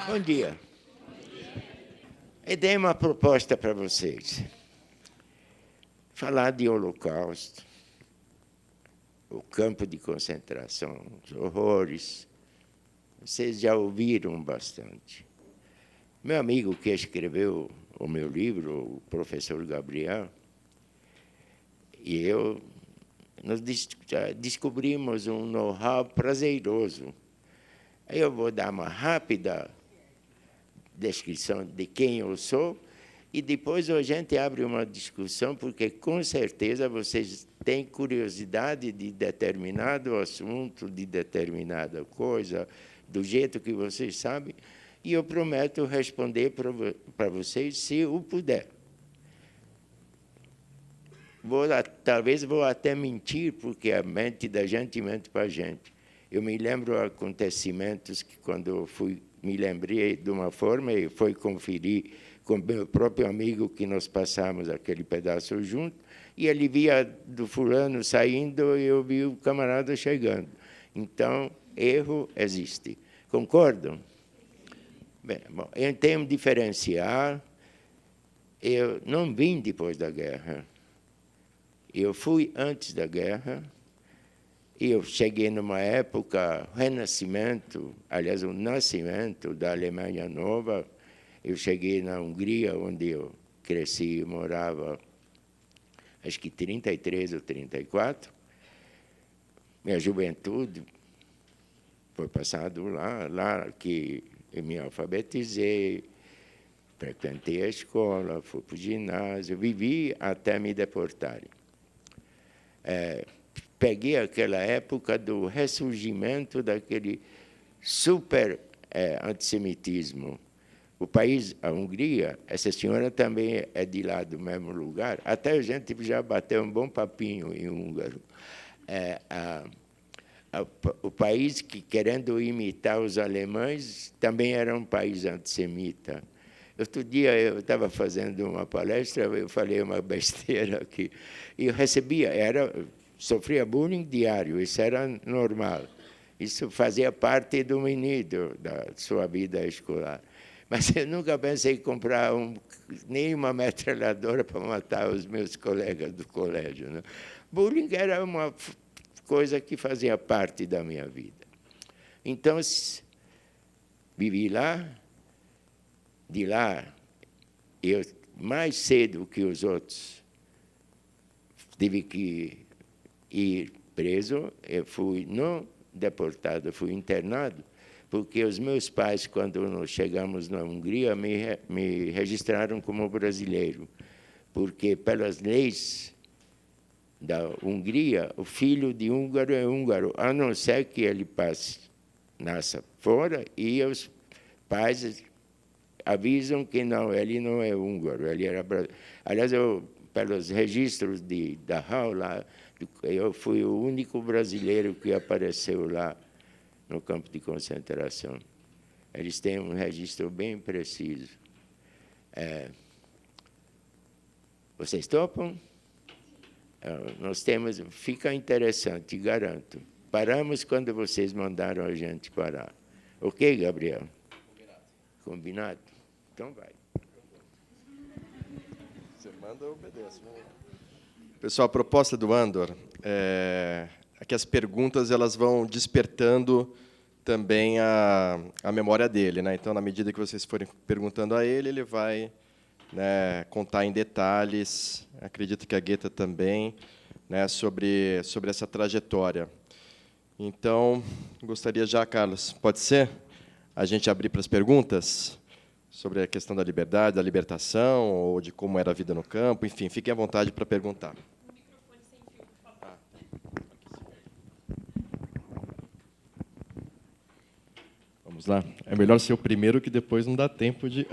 Bom dia. Eu dei uma proposta para vocês. Falar de Holocausto, o campo de concentração, os horrores. Vocês já ouviram bastante. Meu amigo que escreveu o meu livro, o professor Gabriel, e eu, nós descobrimos um know-how prazeroso. Aí eu vou dar uma rápida descrição de quem eu sou e depois a gente abre uma discussão, porque com certeza vocês têm curiosidade de determinado assunto, de determinada coisa, do jeito que vocês sabem, e eu prometo responder para vocês se eu puder. Talvez vou até mentir, porque a mente da gente mente para a gente. Eu me lembro acontecimentos que, quando eu me lembrei de uma forma e fui conferir com meu próprio amigo, que nós passamos aquele pedaço junto, e ele via do fulano saindo e eu vi o camarada chegando. Então, erro existe. Concordam? Bem, bom, eu tenho que diferenciar. Eu não vim depois da guerra. Eu fui antes da guerra. Eu cheguei numa época, renascimento, aliás, o nascimento da Alemanha Nova. Eu cheguei na Hungria, onde eu cresci e morava, acho que 33 ou 34. Minha juventude foi passada lá que eu me alfabetizei, frequentei a escola, fui para o ginásio, vivi até me deportarem. Peguei aquela época do ressurgimento daquele super antissemitismo. O país, a Hungria, essa senhora também é de lá do mesmo lugar, até a gente já bateu um bom papinho em húngaro. O país que, querendo imitar os alemães, também era um país antissemita. Outro dia eu estava fazendo uma palestra, eu falei uma besteira aqui, e eu recebia, sofria bullying diário, isso era normal. Isso fazia parte do menino, da sua vida escolar. Mas eu nunca pensei em comprar nem uma metralhadora para matar os meus colegas do colégio, né? Bullying era uma coisa que fazia parte da minha vida. Então, vivi lá. De lá, eu, mais cedo que os outros, tive que ir preso. Eu fui não deportado, fui internado, porque os meus pais, quando nós chegamos na Hungria, me registraram como brasileiro, porque, pelas leis da Hungria, o filho de húngaro é húngaro, a não ser que ele nasça fora e os pais avisam que não, ele não é húngaro, ele era brasileiro. Aliás, pelos registros da HAL, eu fui o único brasileiro que apareceu lá no campo de concentração. Eles têm um registro bem preciso. Vocês topam? Nós temos, fica interessante, garanto. paramos quando vocês mandaram a gente parar. Ok, Gabriel? Combinado. Combinado? Então vai. Você manda, eu obedeço. Pessoal, a proposta do Andor é que as perguntas elas vão despertando também a memória dele, né? Então, na medida que vocês forem perguntando a ele, ele vai, né, contar em detalhes. Acredito que a Gueta também, né, sobre essa trajetória. Então, gostaria já, Carlos, pode ser a gente abrir para as perguntas sobre a questão da liberdade, da libertação, ou de como era a vida no campo, enfim, fiquem à vontade para perguntar. Vamos lá. É melhor ser o primeiro, que depois não dá tempo de...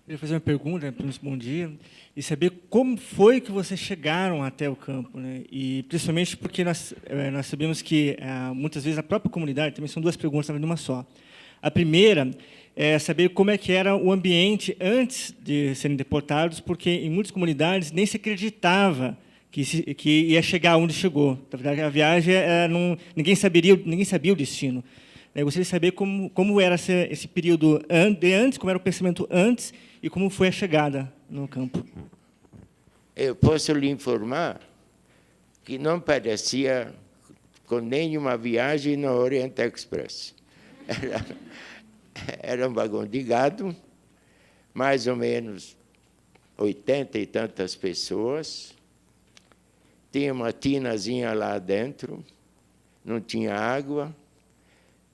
Eu queria fazer uma pergunta, bom dia, e saber como foi que vocês chegaram até o campo, né? E principalmente porque nós sabemos que muitas vezes a própria comunidade, também são duas perguntas, na verdade, uma só. A primeira é saber como é que era o ambiente antes de serem deportados, porque em muitas comunidades nem se acreditava que ia chegar onde chegou. Na verdade, a viagem ninguém sabia o destino. Eu gostaria de saber como era esse período antes, como era o pensamento antes e como foi a chegada no campo. Eu posso lhe informar que não parecia com nenhuma viagem no Orient Express. Era um vagão de gado, mais ou menos 80 e tantas pessoas. Tinha uma tinazinha lá dentro, não tinha água,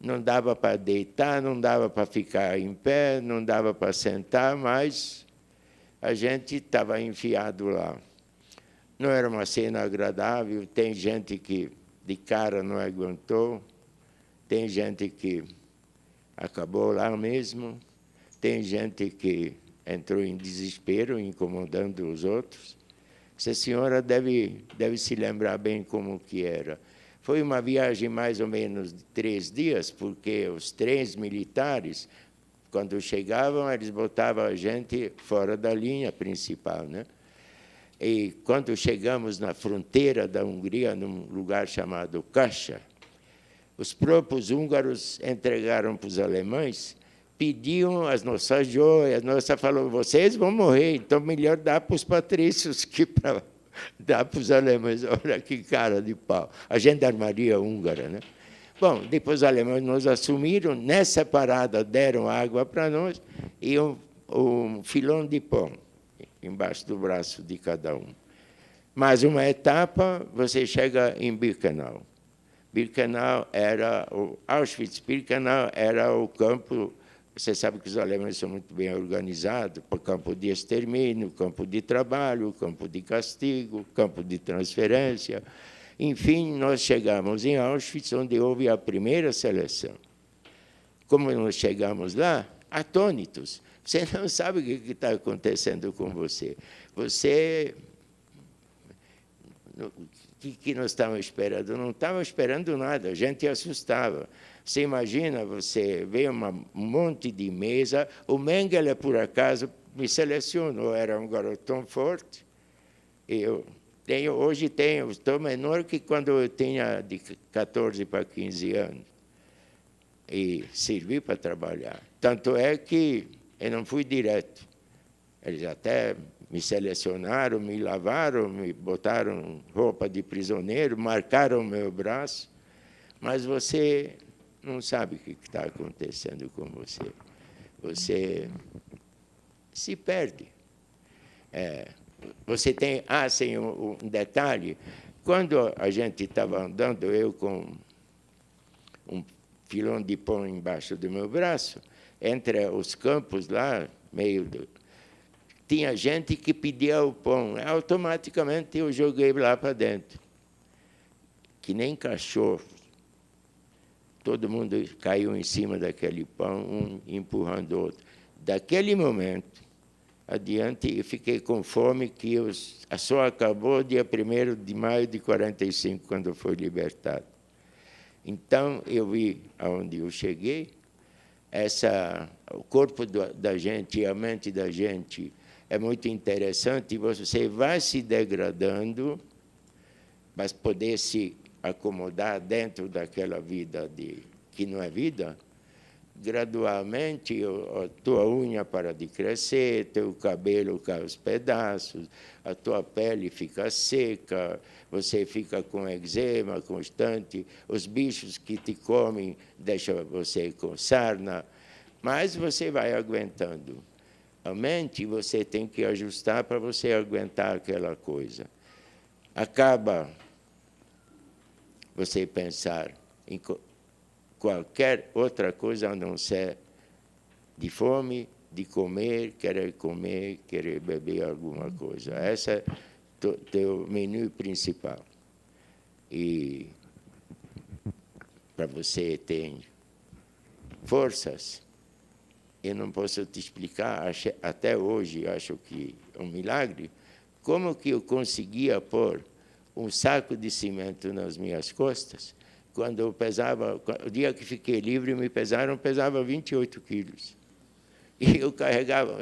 não dava para deitar, não dava para ficar em pé, não dava para sentar, mas a gente estava enfiado lá. Não era uma cena agradável, tem gente que de cara não aguentou, tem gente que acabou lá mesmo, tem gente que entrou em desespero, incomodando os outros. Essa senhora deve se lembrar bem como que era. Foi uma viagem mais ou menos de 3 dias, porque os trens militares, quando chegavam, eles botavam a gente fora da linha principal, né? E quando chegamos na fronteira da Hungria, num lugar chamado Kassa, os próprios húngaros entregaram para os alemães, pediam as nossas joias, nossa falou, vocês vão morrer, então melhor dar para os patrícios que para dar para os alemães. Olha que cara de pau. A gendarmeria húngara, né? Bom, depois os alemães nos assumiram, nessa parada deram água para nós e um filão de pão embaixo do braço de cada um. Mais uma etapa, você chega em Birkenau. Auschwitz-Birkenau era o campo. Você sabe que os alemães são muito bem organizados, para campo de extermínio, campo de trabalho, campo de castigo, campo de transferência. Enfim, nós chegamos em Auschwitz, onde houve a primeira seleção. Como nós chegamos lá, atônitos. Você não sabe o que está acontecendo com você. O que nós estávamos esperando? Não estávamos esperando nada, a gente assustava. Você imagina, você vê um monte de mesa, o Mengele, por acaso, me selecionou, era um garotão forte. Hoje estou menor que quando eu tinha de 14 para 15 anos. E servi para trabalhar. Tanto é que eu não fui direto. Eles até me selecionaram, me lavaram, me botaram roupa de prisioneiro, marcaram meu braço, mas você não sabe o que está acontecendo com você. Você se perde. Você tem... sim, um detalhe. Quando a gente estava andando, eu com um filão de pão embaixo do meu braço, entre os campos lá, tinha gente que pedia o pão. Automaticamente eu joguei lá para dentro. Que nem cachorro. Todo mundo caiu em cima daquele pão, um empurrando o outro. Daquele momento adiante, eu fiquei com fome, que só acabou dia 1º de maio de 45, quando foi libertado. Então, eu vi aonde eu cheguei, o corpo da gente e a mente da gente é muito interessante, você vai se degradando mas poder se acomodar dentro daquela vida que não é vida, gradualmente a tua unha para de crescer, teu cabelo cai aos pedaços, a tua pele fica seca, você fica com eczema constante, os bichos que te comem deixam você com sarna, mas você vai aguentando. A mente você tem que ajustar para você aguentar aquela coisa. Acaba você pensar em qualquer outra coisa a não ser de fome, de comer, querer beber alguma coisa. Esse é o teu menu principal. E para você ter forças, eu não posso te explicar, até hoje acho que é um milagre, como que eu conseguia pôr um saco de cimento nas minhas costas, quando eu pesava, o dia que fiquei livre, me pesava 28 quilos. E eu carregava,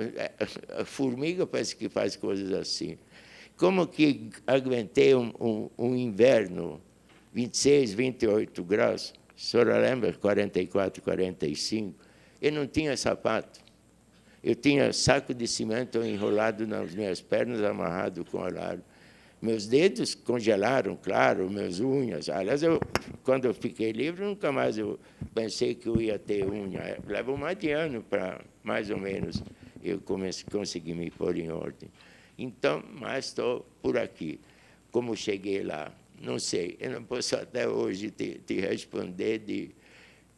a formiga parece que faz coisas assim. Como que aguentei um inverno, 26, 28 graus, a senhora lembra, 44, 45, eu não tinha sapato. Eu tinha saco de cimento enrolado nas minhas pernas, amarrado com alarme. Meus dedos congelaram, claro, minhas unhas. Aliás, quando eu fiquei livre, nunca mais eu pensei que eu ia ter unha. Levou mais de ano para, mais ou menos, eu consegui me pôr em ordem. Então, mas estou por aqui. Como cheguei lá? Não sei. Eu não posso até hoje te responder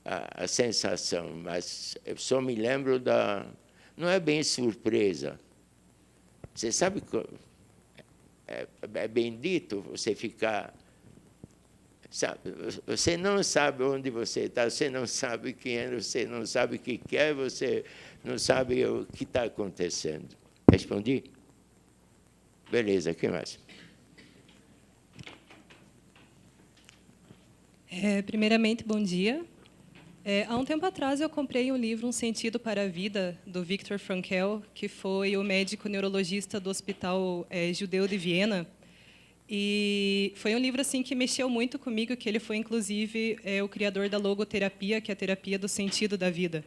a sensação, mas eu só me lembro da... Não é bem surpresa. Você sabe que... É bendito você ficar... Sabe, você não sabe onde você está, você não sabe quem é, você não sabe o que quer, você não sabe o que está acontecendo. Respondi? Beleza, o que mais? Primeiramente, bom dia. Há um tempo atrás, eu comprei um livro, Um Sentido para a Vida, do Viktor Frankl, que foi o médico neurologista do Hospital Judeu de Viena. E foi um livro assim que mexeu muito comigo, que ele foi, inclusive, o criador da logoterapia, que é a terapia do sentido da vida.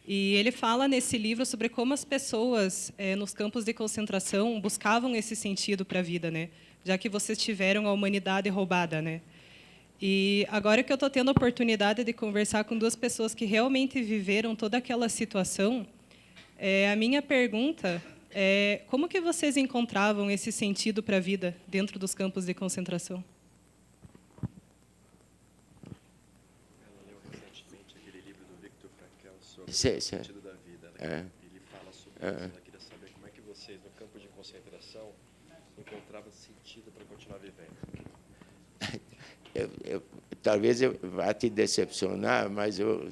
E ele fala nesse livro sobre como as pessoas, nos campos de concentração, buscavam esse sentido para a vida, né? Já que vocês tiveram a humanidade roubada, né? E agora que eu estou tendo a oportunidade de conversar com duas pessoas que realmente viveram toda aquela situação, a minha pergunta é como que vocês encontravam esse sentido para a vida dentro dos campos de concentração? Ela leu recentemente aquele livro do Viktor Frankl sobre o sentido da vida, né? Ele fala sobre isso. Ela queria saber como é que vocês, no campo de concentração, encontravam sentido para continuar vivendo. Talvez eu vá te decepcionar, mas eu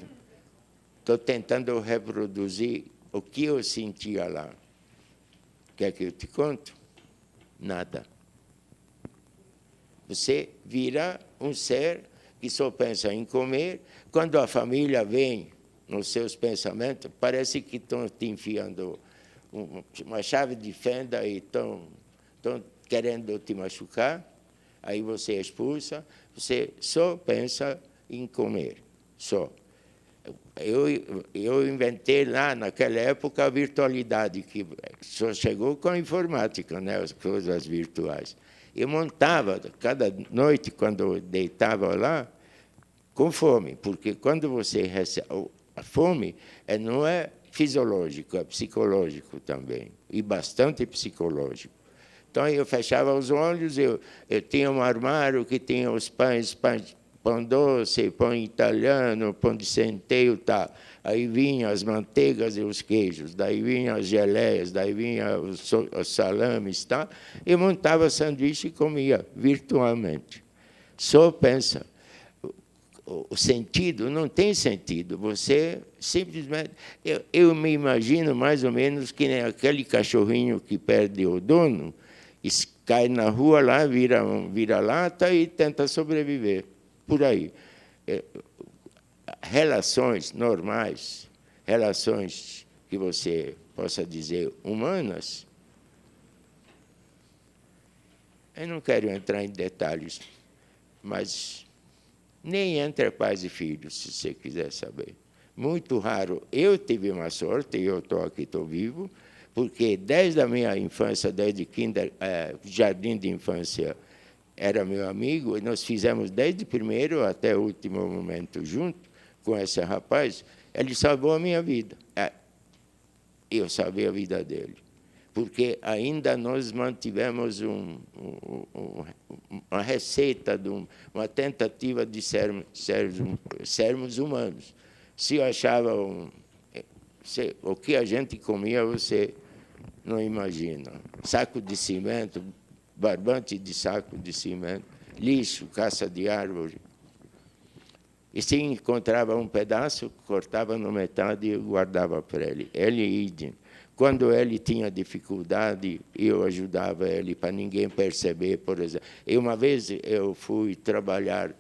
estou tentando reproduzir o que eu sentia lá. Quer que eu te conte? Nada. Você vira um ser que só pensa em comer. Quando a família vem nos seus pensamentos, parece que estão te enfiando uma chave de fenda e estão querendo te machucar. Aí você expulsa, você só pensa em comer, só. Eu inventei lá, naquela época, a virtualidade, que só chegou com a informática, né, as coisas virtuais. Eu montava, cada noite, quando eu deitava lá, com fome, porque quando você recebe... A fome não é fisiológico, é psicológico também, e bastante psicológico. Então, eu fechava os olhos, eu tinha um armário que tinha os pães, pão doce, pão italiano, pão de centeio, tá. Aí vinham as manteigas e os queijos, daí vinham as geleias, daí vinham os salames, tá. Eu montava sanduíche e comia virtualmente. Só pensa, o sentido não tem sentido, você simplesmente... Eu me imagino mais ou menos que nem aquele cachorrinho que perde o dono, cai na rua lá, vira lata e tenta sobreviver. Por aí. Relações normais, relações que você possa dizer humanas, Eu não quero entrar em detalhes, mas nem entre pais e filhos, se você quiser saber. Muito raro. Eu tive uma sorte, eu estou aqui, estou vivo, porque desde a minha infância, desde jardim de infância, era meu amigo, e nós fizemos desde o primeiro até o último momento junto com esse rapaz. Ele salvou a minha vida. Eu salvei a vida dele, porque ainda nós mantivemos uma receita, uma tentativa de sermos humanos. Se achava o que a gente comia, você não imagina. Saco de cimento, barbante de saco de cimento, lixo, caça de árvore. E se encontrava um pedaço, cortava na metade e guardava para ele. Ele idem. Quando ele tinha dificuldade, eu ajudava ele para ninguém perceber, por exemplo. E uma vez eu fui trabalhar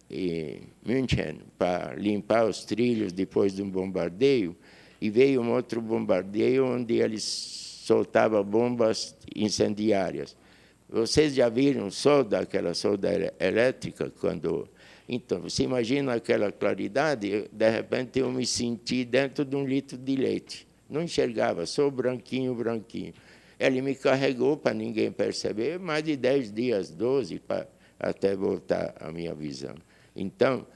em München para limpar os trilhos depois de um bombardeio, e veio um outro bombardeio onde eles soltavam bombas incendiárias. Vocês já viram aquela solda elétrica? Então, você imagina aquela claridade, de repente eu me senti dentro de um litro de leite. Não enxergava, só branquinho, branquinho. Ele me carregou para ninguém perceber, mais de 10 dias, 12, até voltar a minha visão. Então,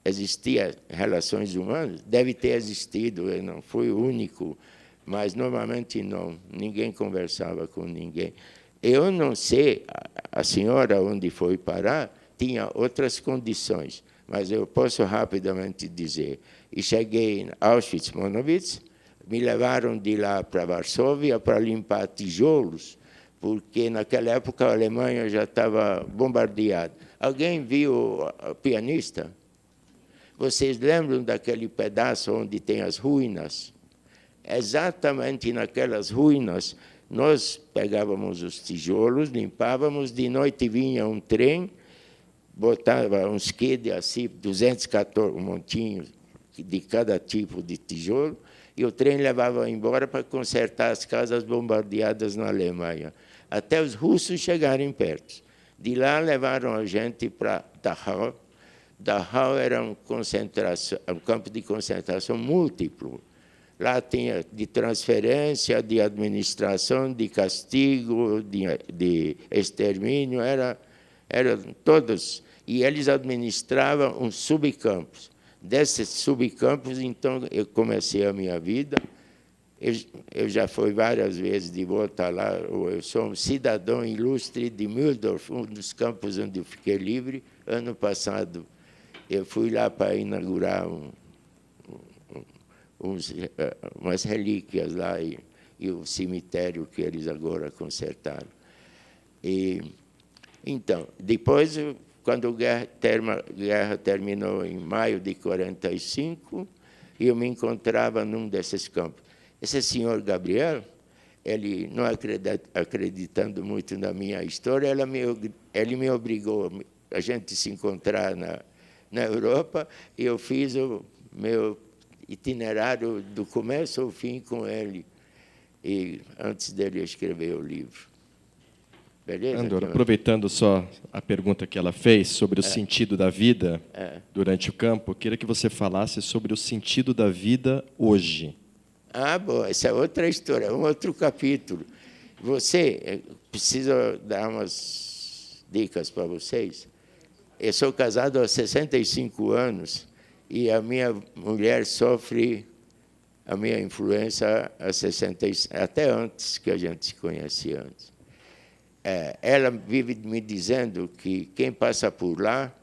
existia relações humanas? Deve ter existido, eu não fui o único, mas normalmente não, ninguém conversava com ninguém. Eu não sei, a senhora onde foi parar tinha outras condições, mas eu posso rapidamente dizer. E cheguei em Auschwitz-Monowitz, me levaram de lá para Varsóvia para limpar tijolos, porque naquela época a Alemanha já estava bombardeada. Alguém viu o pianista? Vocês lembram daquele pedaço onde tem as ruínas? Exatamente naquelas ruínas, nós pegávamos os tijolos, limpávamos, de noite vinha um trem, botava uns quids assim, 214 montinhos de cada tipo de tijolo, e o trem levava embora para consertar as casas bombardeadas na Alemanha, até os russos chegarem perto. De lá levaram a gente para Dachau. Dachau era um campo de concentração múltiplo. Lá tinha de transferência, de administração, de castigo, de extermínio, eram todos. E eles administravam uns subcampos. Desses subcampos, então, eu comecei a minha vida. Eu já fui várias vezes de volta lá. Eu sou um cidadão ilustre de Mühldorf, um dos campos onde eu fiquei livre. Ano passado, eu fui lá para inaugurar umas relíquias lá e o cemitério que eles agora consertaram. Então, depois, quando a guerra terminou em maio de 1945, eu me encontrava num desses campos. Esse senhor Gabriel, ele, não acreditando muito na minha história, ele me obrigou a gente se encontrar na Europa, e eu fiz o meu itinerário do começo ao fim com ele, e antes dele escrever o livro. Beleza? Andor, aproveitando só a pergunta que ela fez sobre o sentido da vida durante o campo, eu queria que você falasse sobre o sentido da vida hoje. Bom, essa é outra história, um outro capítulo. Preciso dar umas dicas para vocês. Eu sou casado há 65 anos e a minha mulher sofre a minha influência há 65, até antes que a gente se conhecia antes. Ela vive me dizendo que quem passa por lá,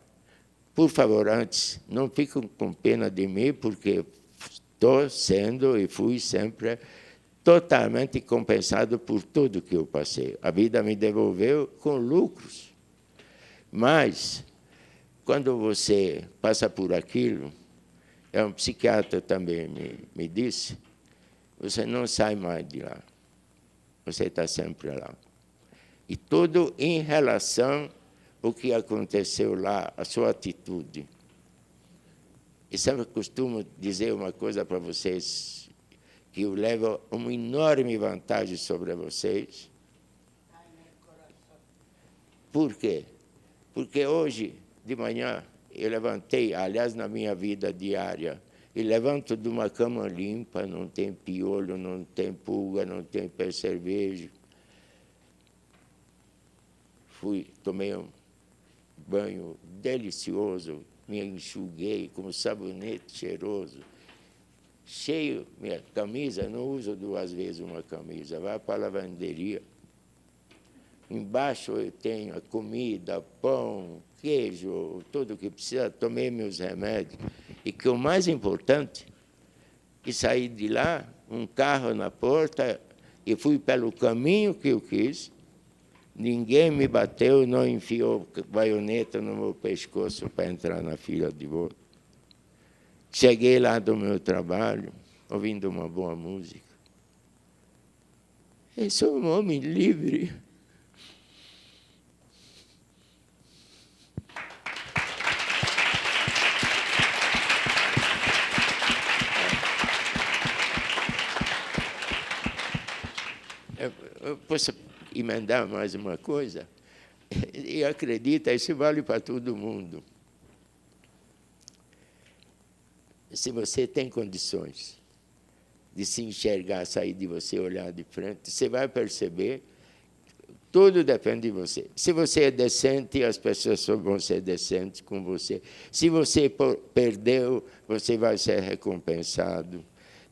por favor, antes, não fiquem com pena de mim, porque estou sendo e fui sempre totalmente compensado por tudo que eu passei. A vida me devolveu com lucros. Mas, quando você passa por aquilo, um psiquiatra também me disse, você não sai mais de lá. Você está sempre lá. E tudo em relação ao que aconteceu lá, a sua atitude. E sempre costumo dizer uma coisa para vocês, que eu levo uma enorme vantagem sobre vocês. Por quê? Porque hoje, de manhã, eu levantei, aliás, na minha vida diária, e levanto de uma cama limpa, não tem piolho, não tem pulga, não tem percevejo. Tomei um banho delicioso, me enxuguei com sabonete cheiroso, cheio, minha camisa, não uso 2 vezes uma camisa, vai para a lavanderia. Embaixo eu tenho a comida, pão, queijo, tudo o que precisa, tomei meus remédios. E que o mais importante, que saí de lá, um carro na porta, e fui pelo caminho que eu quis, ninguém me bateu, não enfiou baioneta no meu pescoço para entrar na fila de voto. Cheguei lá do meu trabalho, ouvindo uma boa música. Eu sou um homem livre. Eu posso emendar mais uma coisa? E acredita, isso vale para todo mundo. Se você tem condições de se enxergar, sair de você, olhar de frente, você vai perceber, tudo depende de você. Se você é decente, as pessoas vão ser decentes com você. Se você perdeu, você vai ser recompensado.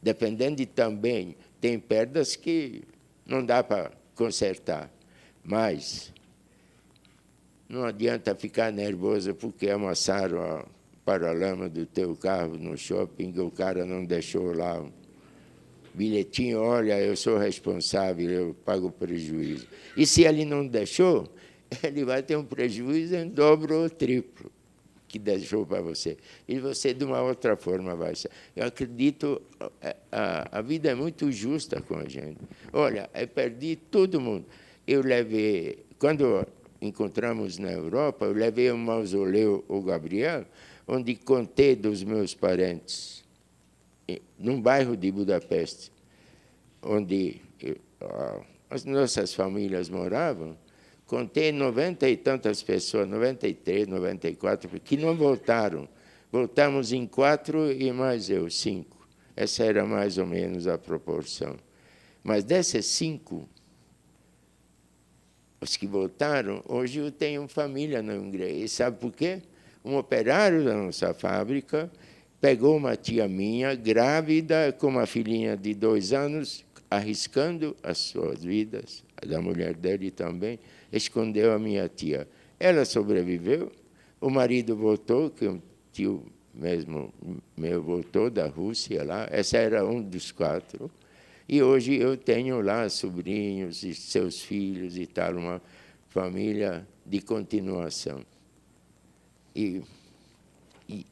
Dependendo também, tem perdas que não dá para consertar, mas não adianta ficar nervoso porque amassaram a paralama do teu carro no shopping, que o cara não deixou lá um bilhetinho, olha, eu sou responsável, eu pago o prejuízo. E se ele não deixou, ele vai ter um prejuízo em dobro ou triplo que deixou para você. E você, de uma outra forma, vai ser. Eu acredito, a vida é muito justa com a gente. Olha, eu perdi todo mundo. Eu levei, quando encontramos na Europa, eu levei um mausoléu ao Gabriel, onde contei dos meus parentes, num bairro de Budapeste, onde as nossas famílias moravam. Contei 90 e tantas pessoas, 93, 94, que não voltaram. Voltamos em 4 e mais eu, 5. Essa era mais ou menos a proporção. Mas desses 5, os que voltaram, hoje eu tenho família na Hungria. E sabe por quê? Um operário da nossa fábrica pegou uma tia minha, grávida, com uma filhinha de 2 anos, arriscando as suas vidas, a da mulher dele também, escondeu a minha tia. Ela sobreviveu, o marido voltou, que um tio mesmo meu voltou da Rússia lá, esse era um dos 4, e hoje eu tenho lá sobrinhos e seus filhos e tal, uma família de continuação. E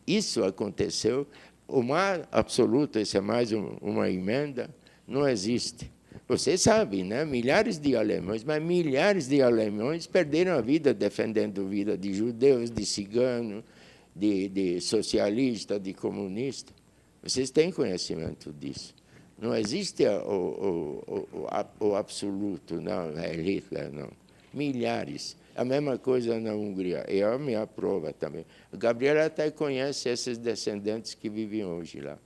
isso aconteceu, o mar absoluto, isso é mais uma emenda, não existe. Você sabe, né? Milhares de alemães, mas milhares de alemães perderam a vida defendendo a vida de judeus, de ciganos, de socialistas, de comunistas. Vocês têm conhecimento disso. Não existe o absoluto, não, é Hitler, não. Milhares. A mesma coisa na Hungria. E é a minha prova também. O Gabriel até conhece esses descendentes que vivem hoje lá.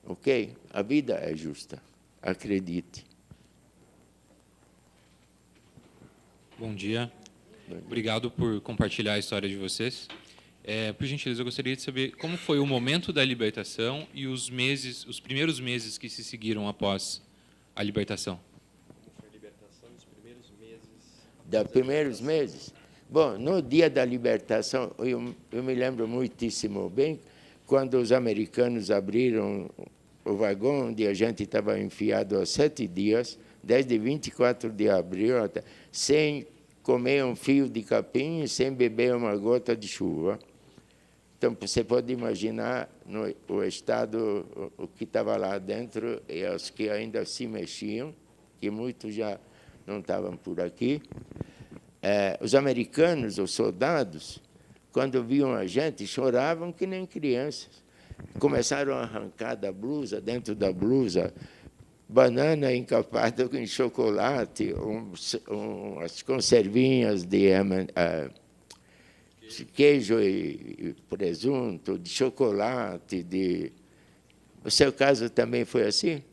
Ok? A vida é justa. Acredite. Bom dia. Obrigado por compartilhar a história de vocês. Por gentileza, eu gostaria de saber como foi o momento da libertação e os primeiros meses que se seguiram após a libertação. Foi a libertação dos primeiros meses. Dos primeiros meses? Bom, no dia da libertação, eu me lembro muitíssimo bem, quando os americanos abriram o vagão onde a gente estava enfiado há 7 dias, desde 24 de abril, até, sem comer um fio de capim e sem beber uma gota de chuva. Então, você pode imaginar o estado, o que estava lá dentro, e os que ainda se mexiam, que muitos já não estavam por aqui. Os americanos, os soldados, quando viam a gente, choravam que nem crianças. Começaram a arrancar da blusa, dentro da blusa, banana encapada com chocolate, as conservinhas de queijo e presunto, de chocolate. O seu caso também foi assim?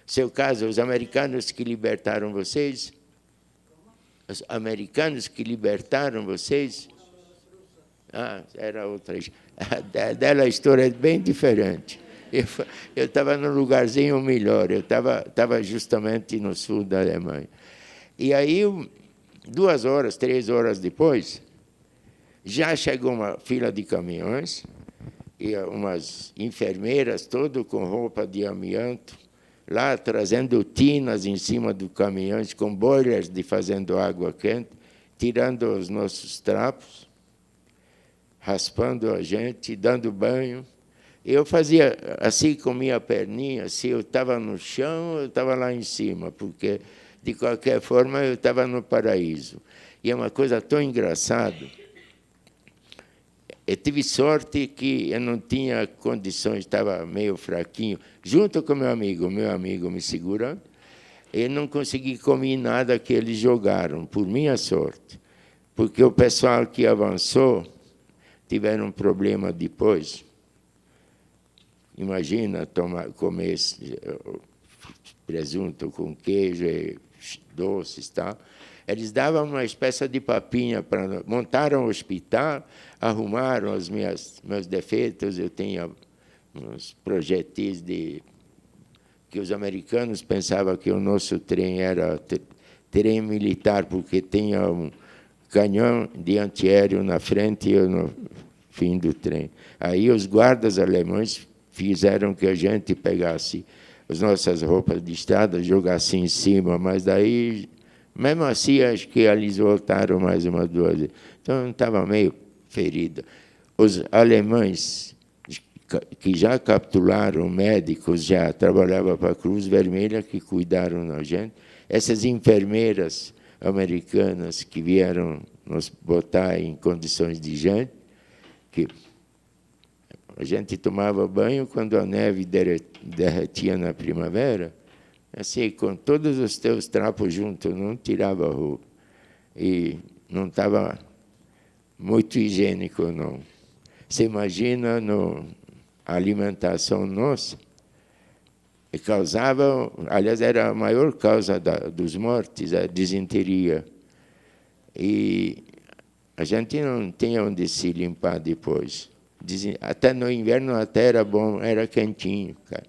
O seu caso, os americanos que libertaram vocês? Os americanos que libertaram vocês? Ah, era outra. Dela a história é bem diferente. Eu estava num lugarzinho melhor, eu estava justamente no sul da Alemanha. E aí, 2 horas, 3 horas depois, já chegou uma fila de caminhões, e umas enfermeiras, todas com roupa de amianto, lá trazendo tinas em cima dos caminhões, com boilers de fazendo água quente, tirando os nossos trapos, raspando a gente, dando banho. Eu fazia assim com minha perninha, se eu estava no chão, eu estava lá em cima, porque, de qualquer forma, eu estava no paraíso. E é uma coisa tão engraçada. Eu tive sorte que eu não tinha condições, estava meio fraquinho, junto com meu amigo me segurando, eu não consegui comer nada que eles jogaram, por minha sorte, porque o pessoal que avançou tiveram um problema depois. Imagina comer presunto com queijo e doces, tá? Eles davam uma espécie de papinha para montaram o hospital, arrumaram os meus defeitos. Eu tinha uns projetis que os americanos pensavam que o nosso trem era trem militar, porque tinha um canhão de antiaéreo na frente e no fim do trem. Aí os guardas alemães fizeram que a gente pegasse as nossas roupas de estrada, jogasse em cima, mas daí, mesmo assim, acho que eles voltaram mais 1, 2 vezes. Então, estava meio ferido. Os alemães que já capturaram médicos, já trabalhavam para a Cruz Vermelha, que cuidaram da gente. Essas enfermeiras americanas que vieram nos botar em condições de gente, que a gente tomava banho quando a neve derretia na primavera, assim, com todos os teus trapos juntos, não tirava a roupa. E não estava muito higiênico, não. Você imagina a alimentação nossa, e causava, aliás, era a maior causa dos mortes, a disenteria. E a gente não tinha onde se limpar depois. Até no inverno até era bom, era quentinho, cara.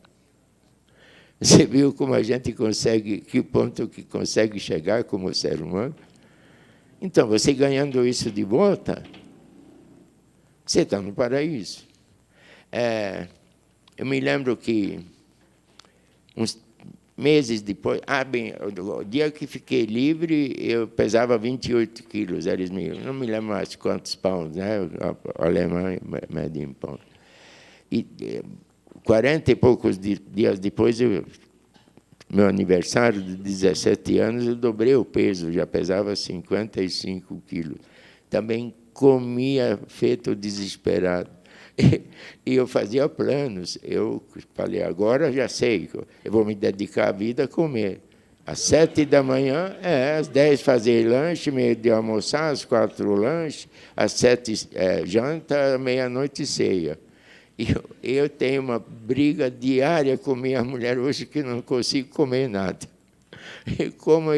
Você viu como a gente consegue, que ponto que consegue chegar como ser humano? Então, você ganhando isso de volta, você está no paraíso. Eu me lembro que, uns meses depois, o dia que fiquei livre, eu pesava 28 quilos, não me lembro mais quantos pounds, né? O alemão mede em pounds. E 40 e poucos dias depois, meu aniversário de 17 anos, eu dobrei o peso, já pesava 55 quilos. Também comia feito desesperado. E eu fazia planos. Eu falei, agora já sei, eu vou me dedicar à vida a comer. Às 7 da manhã, às 10 fazer lanche, meio de almoçar, às 4 lanche, às 7 janta, meia-noite ceia. E eu tenho uma briga diária com minha mulher hoje que não consigo comer nada. E como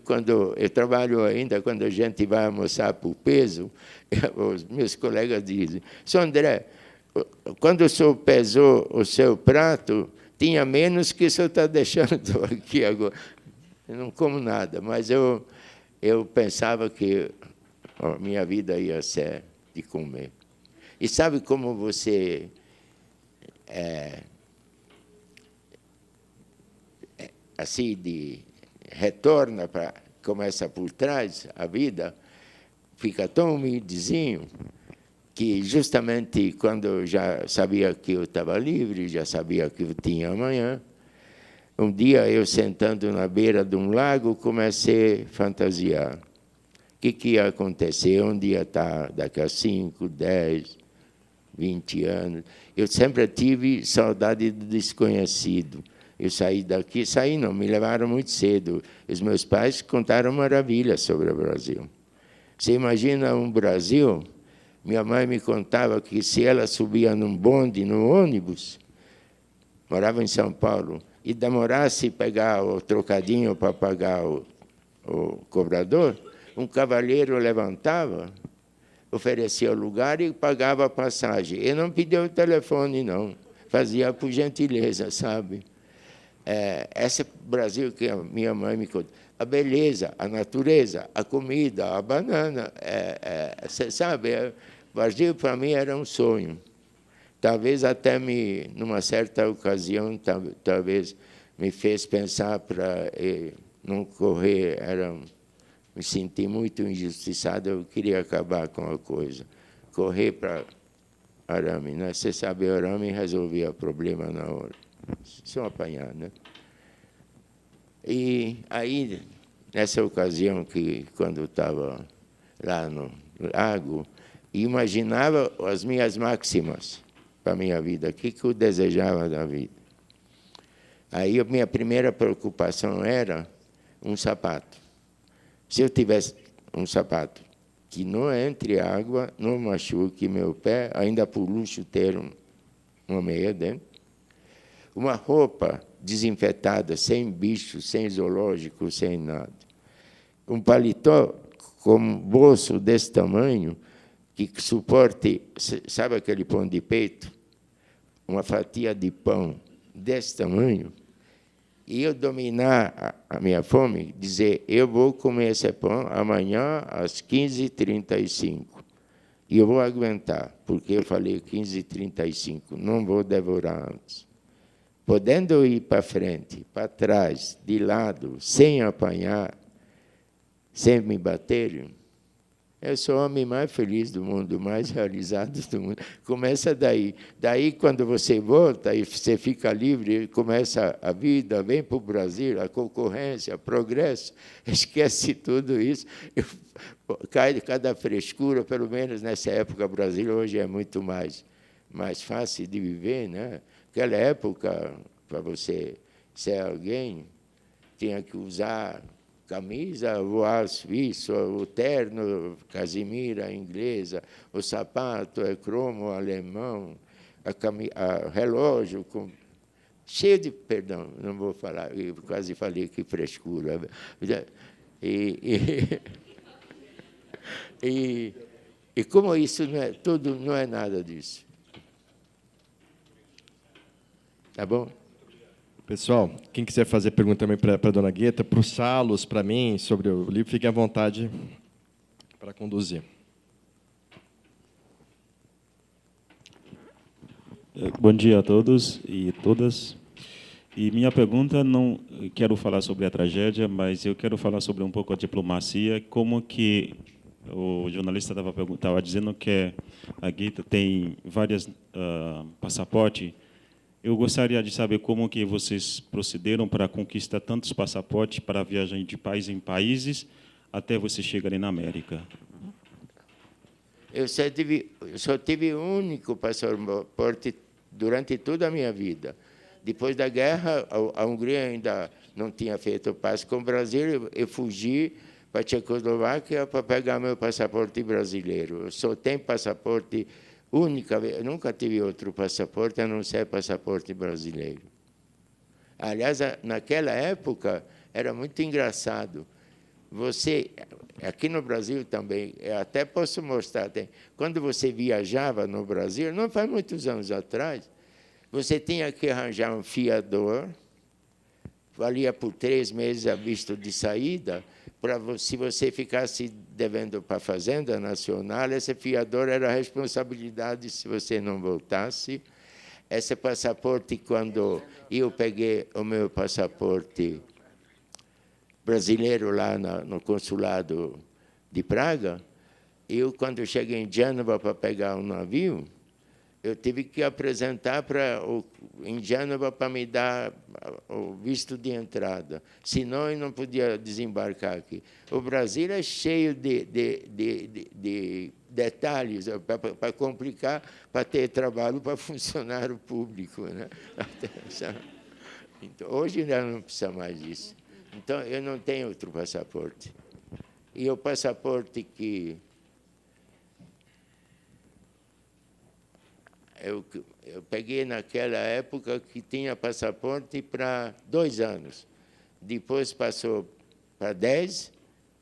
quando eu trabalho ainda, quando a gente vai almoçar por peso, os meus colegas dizem, Sr. André, quando o senhor pesou o seu prato, tinha menos que o senhor está deixando aqui agora. Eu não como nada, mas eu pensava que a minha vida ia ser de comer. E sabe como você retorna para começa por trás a vida, fica tão humildezinho que justamente quando eu já sabia que eu estava livre, já sabia que eu tinha amanhã, um dia eu sentando na beira de um lago comecei a fantasiar. O que ia acontecer? Onde ia estar daqui a 5, 10, 20 anos. Eu sempre tive saudade do desconhecido. Eu saí daqui, não, me levaram muito cedo. Os meus pais contaram maravilhas sobre o Brasil. Você imagina um Brasil? Minha mãe me contava que se ela subia num bonde, no ônibus, morava em São Paulo, e demorasse pegar o trocadinho para pagar o cobrador, um cavalheiro levantava, oferecia o lugar e pagava a passagem. E não pedia o telefone, não. Fazia por gentileza, sabe? Esse Brasil que a minha mãe me contou. A beleza, a natureza, a comida, a banana. Você sabe, o Brasil, para mim, era um sonho. Talvez até numa certa ocasião, talvez me fez pensar para não correr. Me senti muito injustiçado, eu queria acabar com a coisa. Correr para arame, né? Você sabe, o arame resolvia o problema na hora. Só apanhar, né? E aí, nessa ocasião, quando eu estava lá no lago, imaginava as minhas máximas para a minha vida, o que eu desejava da vida. Aí, a minha primeira preocupação era um sapato. Se eu tivesse um sapato que não entre água, não machuque meu pé, ainda por luxo ter uma meia dentro, uma roupa desinfetada, sem bicho, sem zoológico, sem nada. Um paletó com bolso desse tamanho, que suporte, sabe aquele pão de peito? Uma fatia de pão desse tamanho, e eu dominar a minha fome, dizer, eu vou comer esse pão amanhã às 15h35. E eu vou aguentar, porque eu falei 15h35, não vou devorar antes. Podendo ir para frente, para trás, de lado, sem apanhar, sem me bater, eu sou o homem mais feliz do mundo, mais realizado do mundo. Começa daí. Daí, quando você volta e você fica livre, começa a vida, vem para o Brasil, a concorrência, o progresso, esquece tudo isso. Cai de cada frescura, pelo menos nessa época, o Brasil hoje é muito mais fácil de viver, né? Naquela época, para você ser alguém, tinha que usar camisa, voar suíço, o terno, casimira inglesa, o sapato é cromo alemão, relógio cheio de... Perdão, não vou falar, eu quase falei que frescura. E como isso não é nada disso. Tá bom? Pessoal, quem quiser fazer pergunta também para a dona Gueta, para o Salos, para mim, sobre o livro, fiquem à vontade para conduzir. Bom dia a todos e todas. E minha pergunta, não quero falar sobre a tragédia, mas eu quero falar sobre um pouco a diplomacia, como que o jornalista estava dizendo que a Gueta tem vários passaportes. Eu gostaria de saber como que vocês procederam para conquistar tantos passaportes para viajar de país em países até vocês chegarem na América. Eu só tive um único passaporte durante toda a minha vida. Depois da guerra, a Hungria ainda não tinha feito paz com o Brasil, eu fugi para a Tchecoslováquia para pegar meu passaporte brasileiro. Eu só tenho passaporte única, eu nunca tive outro passaporte, a não ser passaporte brasileiro. Aliás, naquela época, era muito engraçado. Você, aqui no Brasil também, eu até posso mostrar, quando você viajava no Brasil, não faz muitos anos atrás, você tinha que arranjar um fiador, valia por 3 meses a visto de saída, se você ficasse devendo para a Fazenda Nacional, esse fiador era a responsabilidade se você não voltasse. Esse passaporte, quando eu peguei o meu passaporte brasileiro lá no consulado de Praga, quando cheguei em Gênova para pegar um navio, eu tive que apresentar em Gênova para me dar o visto de entrada. Senão, eu não podia desembarcar aqui. O Brasil é cheio de detalhes para complicar, para ter trabalho para funcionário público, né? Então, hoje já não precisa mais disso. Então, eu não tenho outro passaporte. E o passaporte que eu peguei naquela época que tinha passaporte para 2 anos. Depois passou para 10,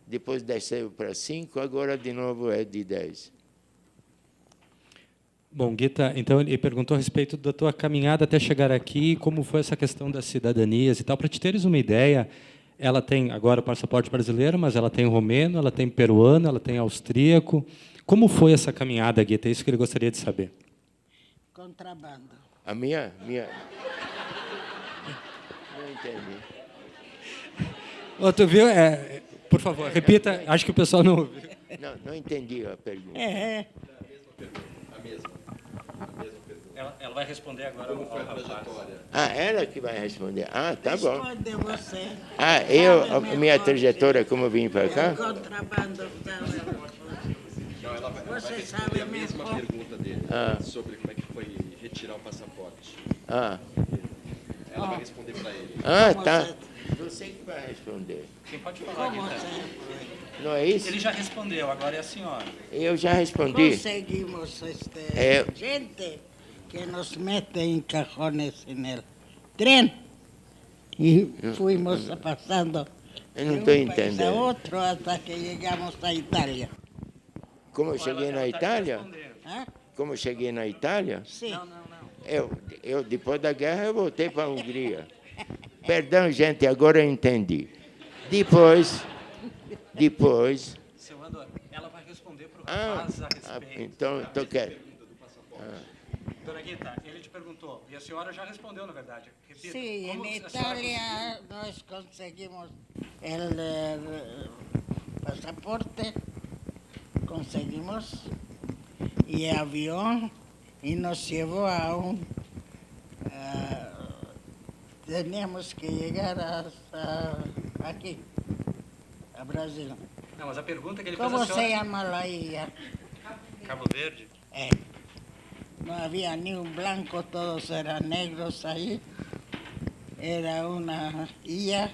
depois desceu para 5, agora de novo é de 10. Bom, Guita, então ele perguntou a respeito da tua caminhada até chegar aqui, como foi essa questão das cidadanias e tal. Para te teres uma ideia, ela tem agora o passaporte brasileiro, mas ela tem romeno, ela tem peruano, ela tem austríaco. Como foi essa caminhada, Guita? É isso que ele gostaria de saber. Contrabando. A minha? Não entendi. Oh, tu viu? Por favor, repita. Acho que o pessoal não ouviu. Não entendi a pergunta. A mesma pergunta. Ela vai responder agora ao rapaz. Ela que vai responder. Tá bom. Responde você. Minha trajetória, como eu vim para cá? Contrabando. Ela vai Você responder sabe a mesma mesmo. pergunta dele, sobre como é que foi retirar o passaporte. Ela vai responder para ele. Tá. Você que vai responder. Quem pode falar, Como Guita? sempre. Não é isso? Ele já respondeu, agora é a senhora. Eu já respondi. Conseguimos É. gente que nos mete em cajones en el tren. E fuimos passando Eu não de estou um país a entendendo. outro até que chegamos à Itália. Como eu cheguei na Itália? Hã? Como eu cheguei na Itália? Sim. Eu depois da guerra, eu voltei para a Hungria. Perdão, gente, agora eu entendi. Depois, Seu Andor, ela vai responder para o rapaz a respeito. então, quero. Dona Guita, ele te perguntou, e a senhora já respondeu, na verdade. Repita. Sim, Como em a senhora Itália nós conseguimos o passaporte, conseguimos, e avião, e nos levou a teníamos que chegar aqui, a Brasil. Não, mas a pergunta que ele Como fez a se senhora... chama a ilha? Cabo Verde? No había ni un blanco, todos eran negros ahí. Era una ilha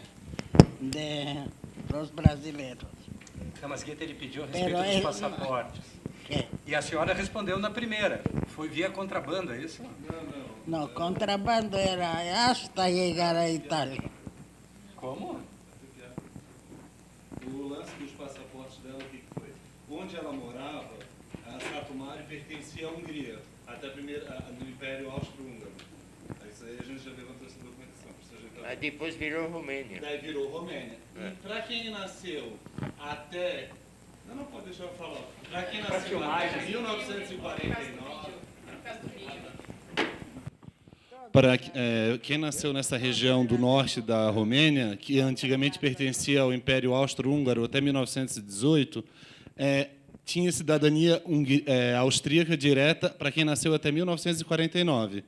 de los brasileños. Não, mas Guita, ele pediu a Pero respeito dos ele- passaportes. ¿Qué? E a senhora respondeu na primeira. Foi via contrabando, é isso? No, contrabando era hasta llegar a Italia. Como? O lance dos passaportes dela, o que foi? Onde ela morava, a Satu Mare pertencia à Hungria, até no Império Austro-Húngaro. Isso aí a gente já levantou essa documentação. Mas depois virou Romênia. Daí virou Romênia. E para quem nasceu até... Não, pode deixar eu falar. Para quem nasceu até 1949... Para quem nasceu nessa região do norte da Romênia, que antigamente pertencia ao Império Austro-Húngaro até 1918, tinha cidadania austríaca direta para quem nasceu até 1949.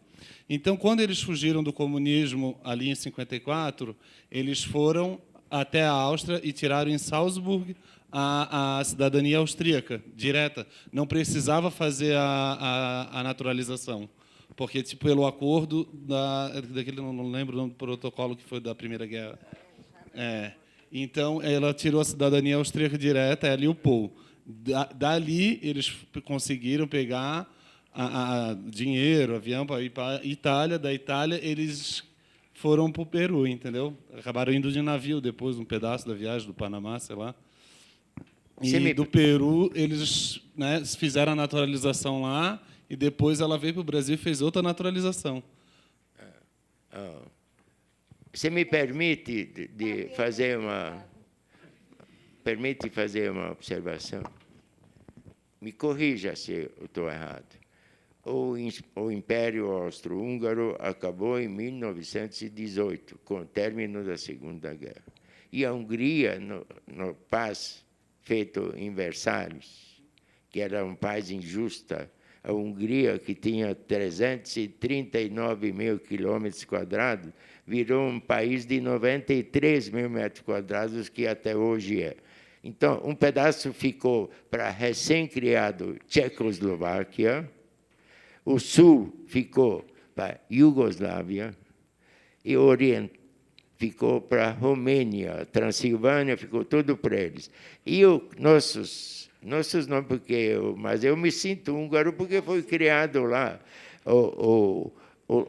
Então, quando eles fugiram do comunismo ali em 54, eles foram até a Áustria e tiraram em Salzburg a cidadania austríaca direta. Não precisava fazer a naturalização. Porque, tipo, pelo acordo daquele, não lembro o nome do protocolo que foi da Primeira Guerra. Então, ela tirou a cidadania austríaca direta, ela e o Paul. Dali, eles conseguiram pegar dinheiro, avião para ir para a Itália. Da Itália, eles foram para o Peru, entendeu? Acabaram indo de navio depois, um pedaço da viagem do Panamá, sei lá. E do Peru, eles fizeram a naturalização lá, e depois ela veio para o Brasil e fez outra naturalização. Você me permite fazer uma observação? Me corrija se eu estou errado. O Império Austro-Húngaro acabou em 1918, com o término da Segunda Guerra. E a Hungria, no paz feito em Versalhes, que era uma paz injusta, a Hungria, que tinha 339 mil quilômetros quadrados, virou um país de 93 mil metros quadrados, que até hoje é. Então, um pedaço ficou para recém-criado Tchecoslováquia, o sul ficou para Iugoslávia e o oriente ficou para a Romênia, Transilvânia, ficou tudo para eles. E nossos não, mas eu me sinto húngaro porque fui criado lá.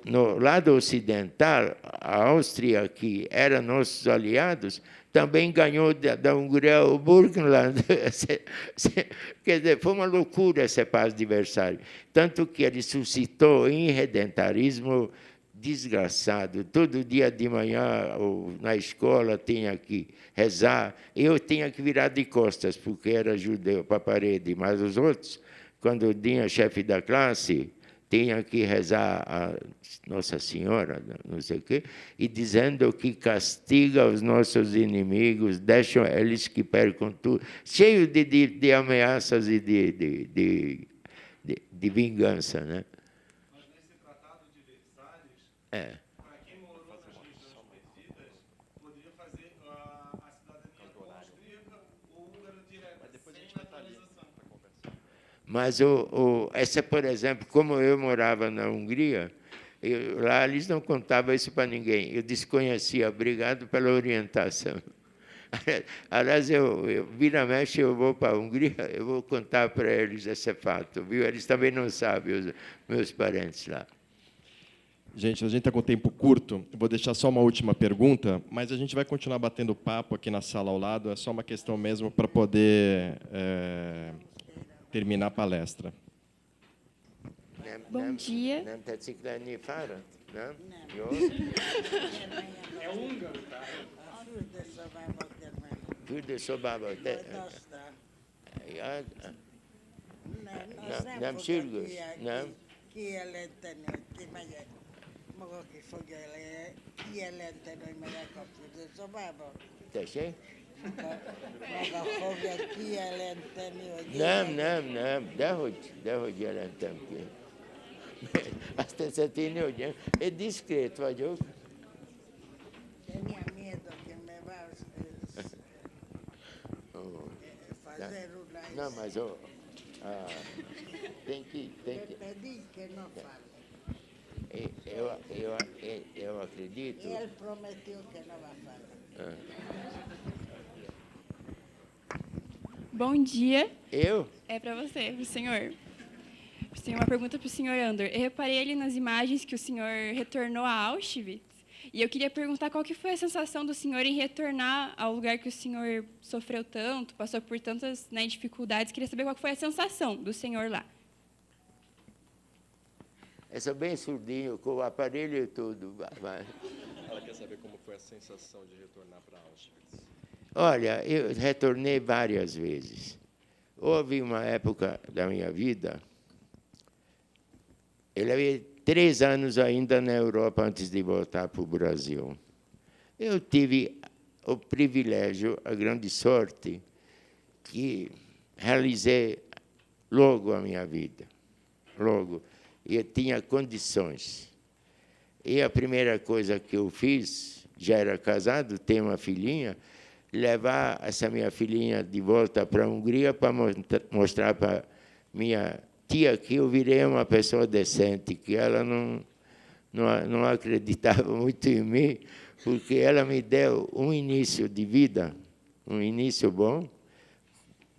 No lado ocidental, a Áustria, que era nossos aliados, também ganhou da Hungria o Burgenland. Quer dizer, foi uma loucura essa paz de Versalhes. Tanto que ele suscitou em redentarismo desgraçado. Todo dia de manhã, na escola, tinha que rezar. Eu tinha que virar de costas, porque era judeu, para a parede. Mas os outros, quando tinha chefe da classe, tinha que rezar a Nossa Senhora, não sei o quê, e dizendo que castiga os nossos inimigos, deixam eles que percam tudo, cheio de ameaças e de vingança, né? Mas nesse Tratado de Versalhes, para quem morou nas regiões perdidas, poderia fazer a cidadania austríaca ou húngara direta, sem naturalização. Mas essa, por exemplo, como eu morava na Hungria, lá eles não contavam isso para ninguém. Eu desconhecia. Obrigado pela orientação. Aliás, vira mexe, eu vou para a Hungria, eu vou contar para eles esse fato, viu? Eles também não sabem, os meus parentes lá. Gente, a gente está com tempo curto. Eu vou deixar só uma última pergunta, mas a gente vai continuar batendo papo aqui na sala ao lado. É só uma questão mesmo para poder terminar a palestra. Bom dia. É húngaro, tá? Nem sürgős, nem? Kijelenteni, hogy kimegyek. Maga is fogja kijelenteni, hogy megyek a fürdőszobába. Tessék? Maga fogja kijelenteni, hogy... Nem, dehogy jelentem ki. Azt teszed hinni, hogy én diszkrét vagyok. Tenía miedo que me vas a fazer una... Não, mas tem que... Pedi que não fale. Eu acredito... Ele prometeu que não vai falar. Bom dia. Eu? É para você, para o senhor. Tem uma pergunta para o senhor Andor. Eu reparei ali nas imagens que o senhor retornou a Auschwitz. E eu queria perguntar qual que foi a sensação do senhor em retornar ao lugar que o senhor sofreu tanto, passou por tantas dificuldades. Queria saber qual que foi a sensação do senhor lá. Eu sou bem surdinho, com o aparelho e tudo. Ela quer saber como foi a sensação de retornar para Auschwitz. Olha, eu retornei várias vezes. Houve uma época da minha vida, eu levei 3 anos ainda na Europa antes de voltar para o Brasil. Eu tive o privilégio, a grande sorte, que realizei logo a minha vida. Logo. E eu tinha condições. E a primeira coisa que eu fiz, já era casado, tenho uma filhinha, levar essa minha filhinha de volta para a Hungria para mostrar para minha tia que eu virei uma pessoa decente, que ela não acreditava muito em mim, porque ela me deu um início de vida, um início bom,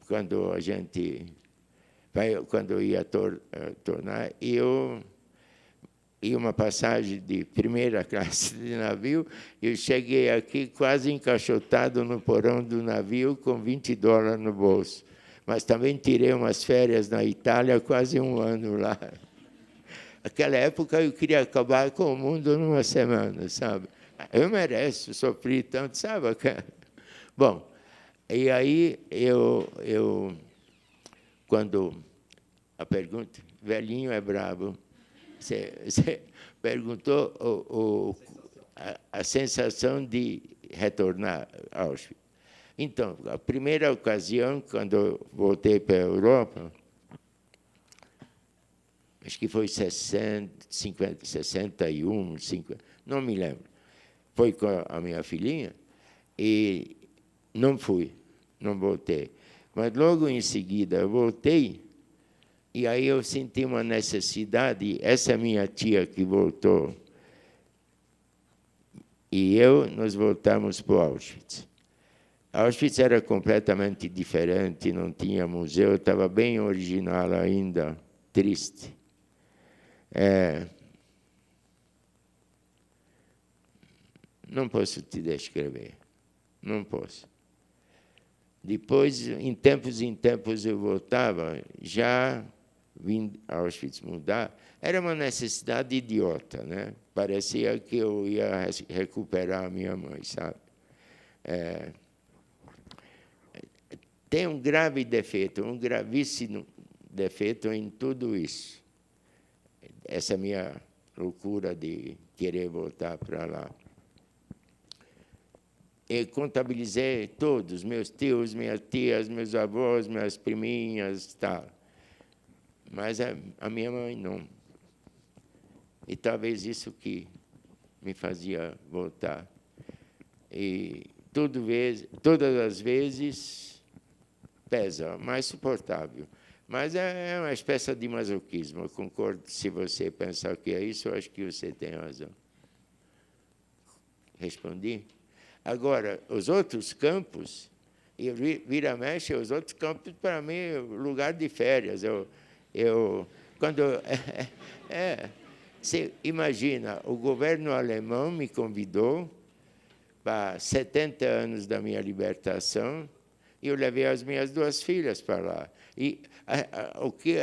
quando a gente quando eu ia tornar, e uma passagem de primeira classe de navio, eu cheguei aqui quase encaixotado no porão do navio com $20 no bolso. Mas também tirei umas férias na Itália, quase 1 ano lá. Naquela época eu queria acabar com o mundo numa semana, sabe? Eu mereço, sofri tanto, sabe? Bom, e aí quando a pergunta, velhinho é bravo, você perguntou a sensação de retornar a Auschwitz. Então, a primeira ocasião, quando eu voltei para a Europa, acho que foi 61, 50, não me lembro. Foi com a minha filhinha e não fui. não voltei. Mas logo em seguida eu voltei, e aí eu senti uma necessidade. Essa minha tia que voltou e eu, nós voltamos para o Auschwitz. Auschwitz era completamente diferente, não tinha museu, estava bem original ainda, triste. Não posso te descrever, não posso. Depois, em tempos eu voltava, já vim a Auschwitz mudar. Era uma necessidade idiota, né? Parecia que eu ia recuperar a minha mãe, sabe? Tem um grave defeito, um gravíssimo defeito em tudo isso. Essa minha loucura de querer voltar para lá. Eu contabilizei todos, meus tios, minhas tias, meus avós, minhas priminhas, tal. Mas a minha mãe não. E talvez isso que me fazia voltar. E todas as vezes pesa, mais suportável. Mas é uma espécie de masoquismo. Eu concordo, se você pensar que é isso, eu acho que você tem razão. Respondi? Agora, os outros campos, e vira mexe, os outros campos, para mim, é lugar de férias. Você imagina, o governo alemão me convidou para 70 anos da minha libertação, e eu levei as minhas 2 filhas para lá. E o que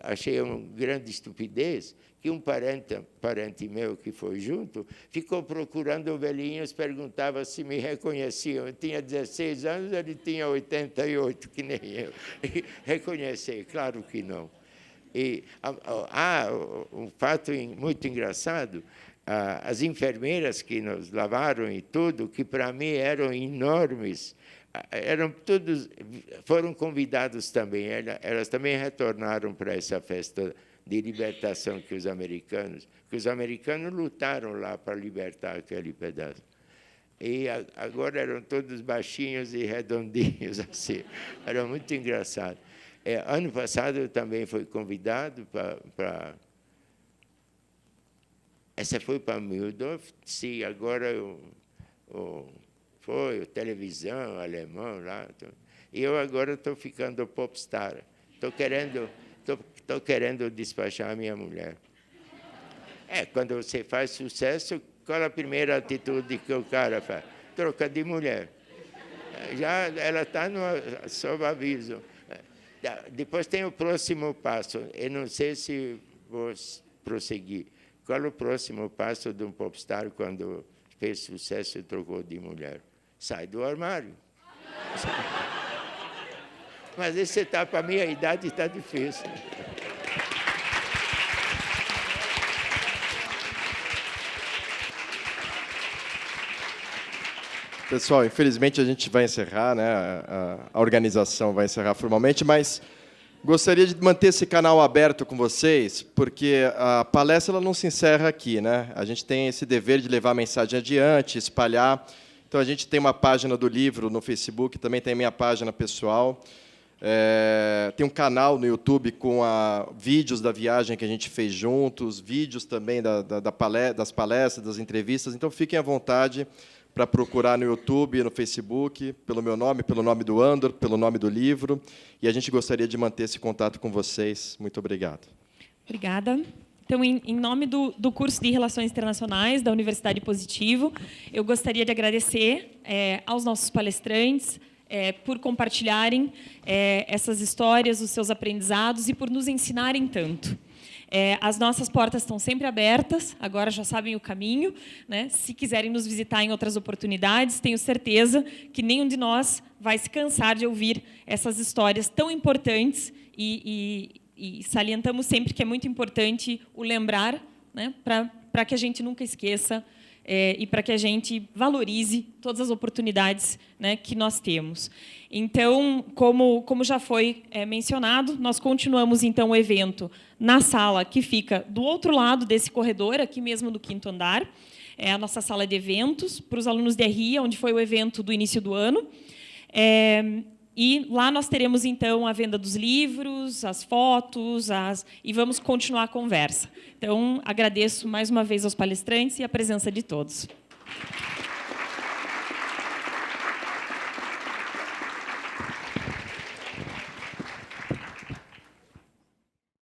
achei uma grande estupidez, que um parente meu que foi junto, ficou procurando ovelhinhas, perguntava se me reconheciam. Eu tinha 16 anos, ele tinha 88, que nem eu. E reconhecer, claro que não. E um fato muito engraçado, as enfermeiras que nos lavaram e tudo, que para mim eram enormes, foram convidados também. Elas também retornaram para essa festa de libertação que os americanos lutaram lá para libertar aquele pedaço. E agora eram todos baixinhos e redondinhos assim. Era muito engraçado. Ano passado eu também fui convidado para... Essa foi para Mühldorf, sim, agora foi televisão, alemão lá. E eu agora estou ficando popstar. Estou querendo despachar a minha mulher. Quando você faz sucesso, qual a primeira atitude que o cara faz? Troca de mulher. Já ela está no sob aviso. Depois tem o próximo passo. Eu não sei se vou prosseguir. Qual o próximo passo de um popstar quando fez sucesso e trocou de mulher? Sai do armário. Mas esse está, para a minha idade, está difícil. Pessoal, infelizmente a gente vai encerrar, né? A organização vai encerrar formalmente, mas gostaria de manter esse canal aberto com vocês, porque a palestra ela não se encerra aqui, né? A gente tem esse dever de levar a mensagem adiante, espalhar. Então, a gente tem uma página do livro no Facebook, também tem a minha página pessoal. Tem um canal no YouTube com vídeos da viagem que a gente fez juntos, vídeos também das palestras, das entrevistas. Então, fiquem à vontade para procurar no YouTube e no Facebook, pelo meu nome, pelo nome do Andor, pelo nome do livro. E a gente gostaria de manter esse contato com vocês. Muito obrigado. Obrigada. Então, em nome do curso de Relações Internacionais da Universidade Positivo, eu gostaria de agradecer aos nossos palestrantes por compartilharem essas histórias, os seus aprendizados e por nos ensinarem tanto. As nossas portas estão sempre abertas, agora já sabem o caminho, né? Se quiserem nos visitar em outras oportunidades, tenho certeza que nenhum de nós vai se cansar de ouvir essas histórias tão importantes e salientamos sempre que é muito importante o lembrar, né? Para que a gente nunca esqueça e para que a gente valorize todas as oportunidades, né, que nós temos. Então, como já foi mencionado, nós continuamos então o evento na sala que fica do outro lado desse corredor, aqui mesmo do 5º andar, a nossa sala de eventos para os alunos de RI, onde foi o evento do início do ano. E lá nós teremos, então, a venda dos livros, as fotos, e vamos continuar a conversa. Então, agradeço mais uma vez aos palestrantes e a presença de todos.